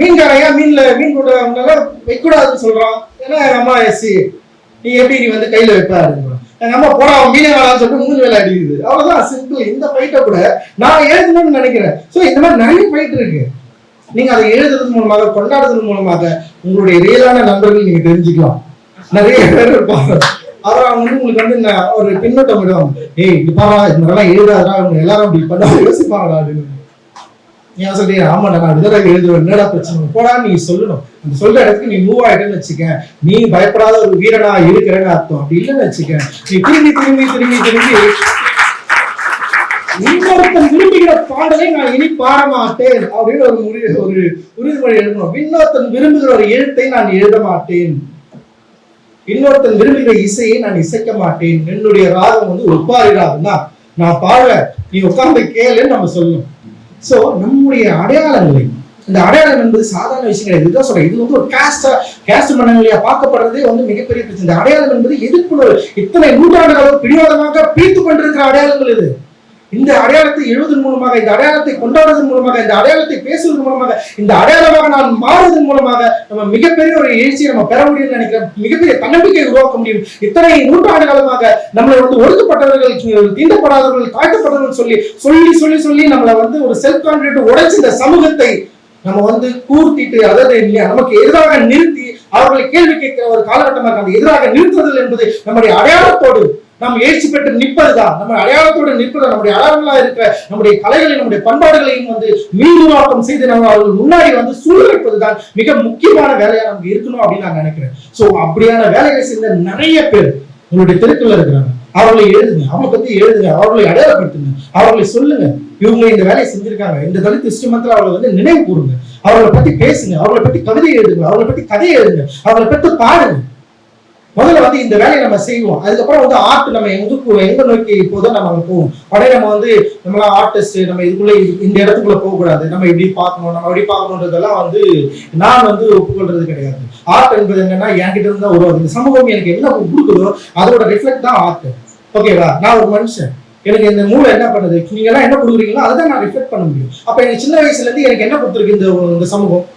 மீன்காரையா மீன் கூட வைக்கூடாதுன்னு சொல்றான். ஏன்னா எங்க அம்மா எஸ்சி நீ எப்படி நீ வந்து கையில வைப்பாரு எங்க அம்மா போடா மீனே வேளான்னு சொல்லிட்டு 3 வேலை அடிக்குது. அவ்வளவுதான் சிம்பிள். இந்த ஃபைட்டை கூட நான் எழுதணும்னு நினைக்கிறேன். சோ இந்த மாதிரி நிறைய ஃபைட் இருக்கு. நீங்க அதை எழுதுறது மூலமாக, கொண்டாடுறது மூலமாக உங்களுடைய ரியலான நண்பர்கள் நீங்க தெரிஞ்சுக்கலாம். நிறைய பேர் இருப்பாங்க. அப்புறம் அவங்க வந்து உங்களுக்கு வந்து ஒரு பின்னோட்டம் விடுவாங்க. ஏய் இப்பாரா இந்த மாதிரிலாம் எழுதாதா, அவங்க எல்லாரும் அப்படி பண்ண யோசிப்பாங்களா அப்படின்னு. ஏன் சொல்றீங்க? ஆமாடா நான் விதராக எழுதுவேன், என்னடா பிரச்சனை போடா நீ சொல்லணும். அந்த சொல்ற இடத்துக்கு நீ மூவ் ஆயிட்டேன்னு வச்சுக்க, நீ பயப்படாத ஒரு வீரனா இருக்கிறேன்னு அர்த்தம். அப்படி இல்லைன்னு வச்சுக்க, நீ திரும்பி திரும்பி திரும்பி திரும்பி இன்னொருத்தன் விரும்புகிற பாடலை நான் இனி பாட மாட்டேன் அப்படின்னு ஒரு உறுதிமொழி எழுதணும். இன்னொருத்தன் விரும்புகிற ஒரு எழுத்தை நான் எழுத மாட்டேன், இன்னொருத்தன் விரும்புகிற இசையை நான் இசைக்க மாட்டேன், என்னுடைய ராகம் வந்து ஒப்பாரி ராகம் தான், நான் பாடுவேன், நீ உட்கார்ந்து கேளுன்னு நம்ம சொல்லணும். சோ நம்முடைய அடையாளங்களை, இந்த அடையாளம் என்பது சாதாரண விஷயம் கிடையாது. இதுதான் சொல்றேன், இது வந்து ஒரு கேஸ்ட் மனநிலையா பார்க்கப்படுறதே வந்து மிகப்பெரிய பிரச்சனை. இந்த அடையாளம் என்பது எதிர்ப்பு இத்தனை நூற்றாண்டுகளும் பிடிவாதமாக பீத்து கொண்டிருக்கிற அடையாளங்கள் இது. இந்த அடையாளத்தை எழுதுவதன் மூலமாக, இந்த அடையாளத்தை கொண்டாடுவதன் மூலமாக, இந்த அடையாளத்தை பேசுவதன் மூலமாக, இந்த அடையாளமாக நான் மாறுவதன் மூலமாக நம்ம மிகப்பெரிய ஒரு எழுச்சியை நம்ம பெற முடியும்னு நினைக்கிறேன். மிகப்பெரிய தன்னம்பிக்கையை உருவாக்க முடியும். இத்தனை நூற்றாண்டு காலமாக நம்மளை வந்து ஒடுக்கப்பட்டவர்கள், தீண்டப்படாதவர்கள், தாழ்த்தப்பட்டவர்கள் சொல்லி சொல்லி சொல்லி சொல்லி நம்மளை வந்து ஒரு செல்ஃப் கான்பிடன்ட் உடைச்சு இந்த சமூகத்தை நம்ம வந்து கூர்த்திட்டு, அதாவது நமக்கு எதிராக நிறுத்தி அவர்களை கேள்வி கேட்கிற ஒரு காலகட்டமாக அந்த எதிராக நிறுத்துதல் என்பது நம்முடைய அடையாளத்தோடு நாம் எழுச்சி பெற்று நிற்பதுதான். நம்ம அடையாளத்தோடு நிற்பது, நம்முடைய அடையாளங்களா இருக்கிற நம்முடைய கலைகளை, நம்முடைய பண்பாடுகளையும் வந்து மீளுருவாக்கம் செய்து நம்ம அவர்கள் முன்னாடி வந்து சூழ்நிலைப்பதுதான் மிக முக்கியமான வேலையா நமக்கு இருக்கணும் அப்படின்னு நான் நினைக்கிறேன். சோ அப்படியான வேலைகளை செய்த நிறைய பேர் உங்களுடைய தெருக்குள்ள இருக்கிறாங்க. அவர்களை எழுதுங்க, அவங்களை பத்தி எழுதுங்க, அவர்களை அடையாளப்படுத்துங்க, அவர்களை சொல்லுங்க, இவங்க இந்த வேலையை செஞ்சிருக்காங்க, இந்த தலித் இஸ்டிமத்துல அவர்களை வந்து நினைவு கூறுங்க, அவர்களை பத்தி பேசுங்க, அவர்களை பத்தி கவிதை எழுதுங்க, அவர்களை பத்தி கதையை எழுதுங்க, அவர்களை பத்தி பாடுங்க. முதல்ல வந்து இந்த வேலையை நம்ம செய்வோம். அதுக்கப்புறம் வந்து ஆர்ட் நம்ம எங்க நோக்கி இப்போதான் நம்ம அங்க போவோம். உடனே நம்ம வந்து நம்மளாம் ஆர்டிஸ்ட், நம்ம இதுக்குள்ள இந்த இடத்துக்குள்ள போக கூடாது, நம்ம இப்படி பார்க்கணும், நம்ம எப்படி பார்க்கணுன்றதெல்லாம் வந்து நான் வந்து ஒப்புக்கொள்றது கிடையாது. ஆர்ட் என்பது என்னன்னா என்கிட்ட இருந்து தான் உருவாது. இந்த சமூகம் எனக்கு என்ன கொடுக்குதோ அதோட ரிஃப்ளெக்ட் தான் ஆர்ட். ஓகேவா? நான் ஒரு மனுஷன், எனக்கு இந்த மூளை என்ன பண்ணுது, நீங்க எல்லாம் என்ன கொடுக்குறீங்களோ அதை தான் நான் ரிஃப்ளெக்ட் பண்ண முடியும். அப்ப எனக்கு சின்ன வயசுல இருந்து எனக்கு என்ன கொடுத்துருக்கு இந்த சமூகம்,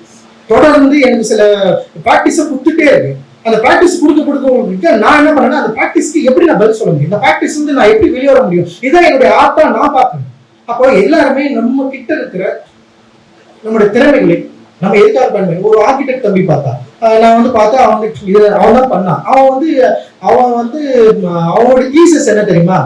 தொடர்ந்து எனக்கு சில பிராக்டிஸை கொடுத்துட்டே இருக்கு. அந்த பிராக்டிஸ் கொடுக்க நான் என்ன பண்ணேன்னா, அந்த பிராக்டிஸ்க்கு எப்படி நான் பதில் சொல்ல முடியும், இந்த பிராக்டிஸ் வந்து நான் எப்படி வெளியே வர முடியும், இதான் என்னுடைய ஆர்ட்டா நான் பார்க்கணும். அப்போ எல்லாருமே நம்ம கிட்ட இருக்கிற நம்முடைய திறமைகளை நம்ம எதுக்காக பண்ணுவேன். ஒரு ஆர்கிடெக்ட் தம்பி பார்த்தா, நான் வந்து பார்த்தா அவன் தான் பண்ணான். அவன் வந்து அவனோட தீசஸ் என்ன தெரியுமா,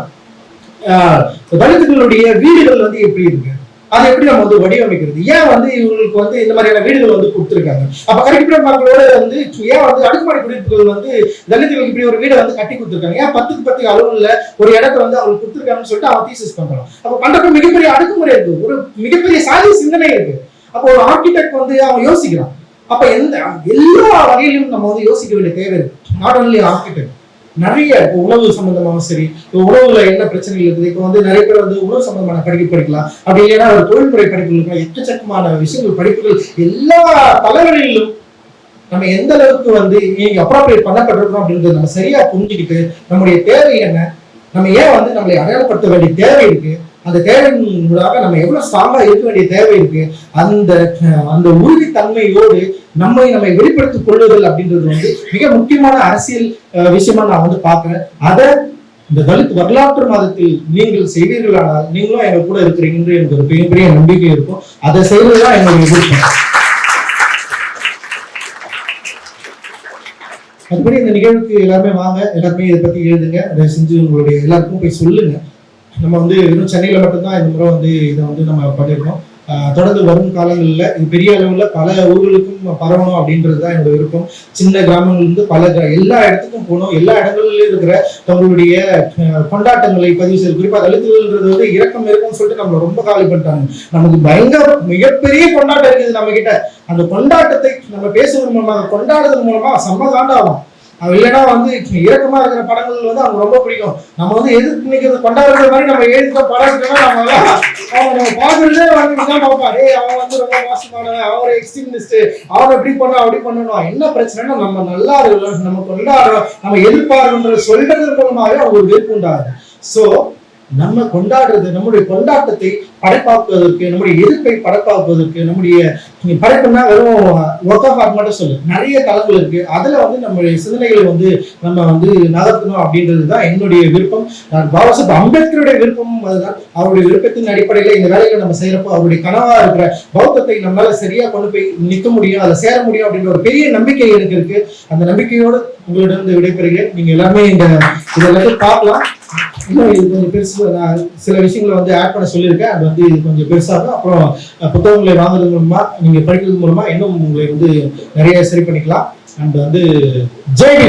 தலித்துகளுடைய வீடுகள் வந்து எப்படி இருக்கு, அதை எப்படி நம்ம வந்து வடிவமைக்கிறது, ஏன் வந்து இவங்களுக்கு வந்து இந்த மாதிரியான வீடுகள் வந்து கொடுத்துருக்காங்க. அப்ப கரெக்டான மக்களோட வந்து ஏன் வந்து அடுக்குமாடி குடியிருப்புகள் வந்து தலித்துகளுக்கு இப்படி ஒரு வீடை வந்து கட்டி கொடுத்துருக்காங்க, ஏன் 10க்கு 10 அளவுல ஒரு இடத்த வந்து அவங்களுக்கு கொடுத்துருக்காங்கன்னு சொல்லிட்டு அவன் தீசிஸ் பண்றான். அப்ப பண்றப்ப மிகப்பெரிய அடக்குமுறை இருக்கு, ஒரு மிகப்பெரிய சாதி சிந்தனை இருக்கு. அப்போ ஒரு ஆர்கிடெக்ட் வந்து அவன் யோசிக்கிறான். அப்ப எல்லா வகையிலும் நம்ம வந்து யோசிக்க வேண்டிய தேவை இருக்கு. நாட் ஒன்லி ஆர்கிடெக்ட், நிறைய இப்போ உணவு சம்பந்தமாக சரி, இப்போ உணவுல என்ன பிரச்சனைகள் இருக்குது. இப்போ வந்து நிறைய பேர் வந்து உணவு சம்பந்தமான படிக்கலாம், அப்படி இல்லைன்னா ஒரு தொழில்முறை படிப்புகள் இருக்கலாம், எக்கச்சக்கமான விஷயங்கள் படிப்புகள் எல்லா தலைவர்களிலும் நம்ம எந்த அளவுக்கு வந்து நீங்க அப்ராப்ரியேட் பண்ணப்பட்டிருக்கோம் அப்படின்றது நம்ம சரியா புரிஞ்சுக்கிட்டு நம்முடைய தேவை என்ன, நம்ம ஏன் வந்து நம்மளை அடையாளப்படுத்த வேண்டிய தேவை இருக்கு, அந்த தேவையாக நம்ம எவ்வளவு ஸ்ட்ராங்கா இருக்க வேண்டிய தேவை இருக்கு, அந்த உறுதித்தன்மையோடு நம்மை வெளிப்படுத்திக் கொள்ளுதல் அப்படின்றது வந்து மிக முக்கியமான அரசியல் விஷயமா நான் வந்து பாக்குறேன். அதை இந்த தலித் வரலாற்று மாதத்தில் நீங்கள் செய்வீர்களானால் நீங்களும் எங்க கூட இருக்கிறீங்க எனக்கு ஒரு பெரிய நம்பிக்கை இருக்கும். அதை செய்வதுதான் என்னுடைய விருப்பம். அதுபடி இந்த நிகழ்வுக்கு எல்லாருமே வாங்க, எல்லாருமே இதை பத்தி எழுதுங்க, அதை செஞ்சு உங்களுடைய எல்லாருக்கும் போய் சொல்லுங்க. நம்ம வந்து இன்னும் சென்னையில மட்டும்தான் இந்த முறை வந்து இதை வந்து நம்ம பண்ணிருக்கோம். தொடர்ந்து வரும் காலங்களில் இது பெரிய அளவுல பல ஊர்களுக்கும் பரவணும் அப்படின்றது தான் என்னோட விருப்பம். சின்ன கிராமங்கள்லேருந்து எல்லா இடத்துக்கும் போகணும், எல்லா இடங்களிலும் இருக்கிற தங்களுடைய கொண்டாட்டங்களை பதிவு செய்ய. குறிப்பா தலித்துகள்ன்றது வந்து இறக்கம் இருக்கும்னு சொல்லிட்டு நம்மளை ரொம்ப காலி பண்ணிட்டாங்க. நமக்கு பயங்கர மிகப்பெரிய கொண்டாட்டம் இருக்குது நம்ம கிட்ட. அந்த கொண்டாட்டத்தை நம்ம பேசுவதன் மூலமாக, கொண்டாடுறதன் மூலமா செம்ம காண்டாகும். இல்லைன்னா வந்து இறக்கமா இருக்கிற படங்கள் வந்து அவங்க ரொம்ப பிடிக்கும். நம்ம வந்து எதிர்த்து நிற்கிறது கொண்டாடுற மாதிரி நம்ம எழுத படம் நம்ம பாக்குறதே வந்து பார்ப்பா, அவன் வந்து ரொம்ப மோசமானவன், அவரை எக்ஸ்ட்ரீமிஸ்ட், அவரை எப்படி பண்ண அப்படி பண்ணணும். என்ன பிரச்சனைன்னா நம்ம நல்லா இருக்கோம், நம்ம கொண்டாடுறோம், நம்ம எதிர்பார்க்கின்ற சொல்றது மூலமாவே அவங்க ஒரு வெறுப்பு உண்டாது. சோ நம்ம கொண்டாடுறது, நம்முடைய கொண்டாட்டத்தை படைப்பாக்குவதற்கு, நம்முடைய எதிர்ப்பை படைப்பாக்குவதற்கு, நம்முடைய நீங்க படைப்புனா வெறும் ஒர்க் ஆஃப் ஆர்ட் மட்டும் சொல்லு, நிறைய தளங்கள் இருக்கு. அதுல வந்து நம்மளுடைய சிந்தனைகளை வந்து நம்ம வந்து நகர்த்தணும் அப்படின்றது தான் என்னுடைய விருப்பம். நான் பாபாசாஹிப் அம்பேத்கருடைய விருப்பமும் அதுதான். அவருடைய விருப்பத்தின் அடிப்படையில இந்த வேலைகளை நம்ம செய்யறப்போ அவருடைய கனவா இருக்கிற பௌத்தத்தை நம்மளால சரியா கொண்டு போய் நிற்க முடியும், அதை சேர முடியும் அப்படின்ற ஒரு பெரிய நம்பிக்கை எனக்கு இருக்கு. அந்த நம்பிக்கையோடு உங்களிடம் விடைபெறுகிறேன். நீங்க எல்லாமே இதெல்லாம் பார்க்கலாம். இன்னும் இது கொஞ்சம் பெருசு, நான் சில விஷயங்களை வந்து ஆட் பண்ண சொல்லியிருக்கேன். அது வந்து இது கொஞ்சம் பெருசாகும். அப்புறம் புத்தகங்களை வாங்குறது மூலமா, நீங்க படிக்கிறது மூலமா இன்னும் உங்களை வந்து நிறைய சரி பண்ணிக்கலாம். அண்ட் வந்து ஜெய்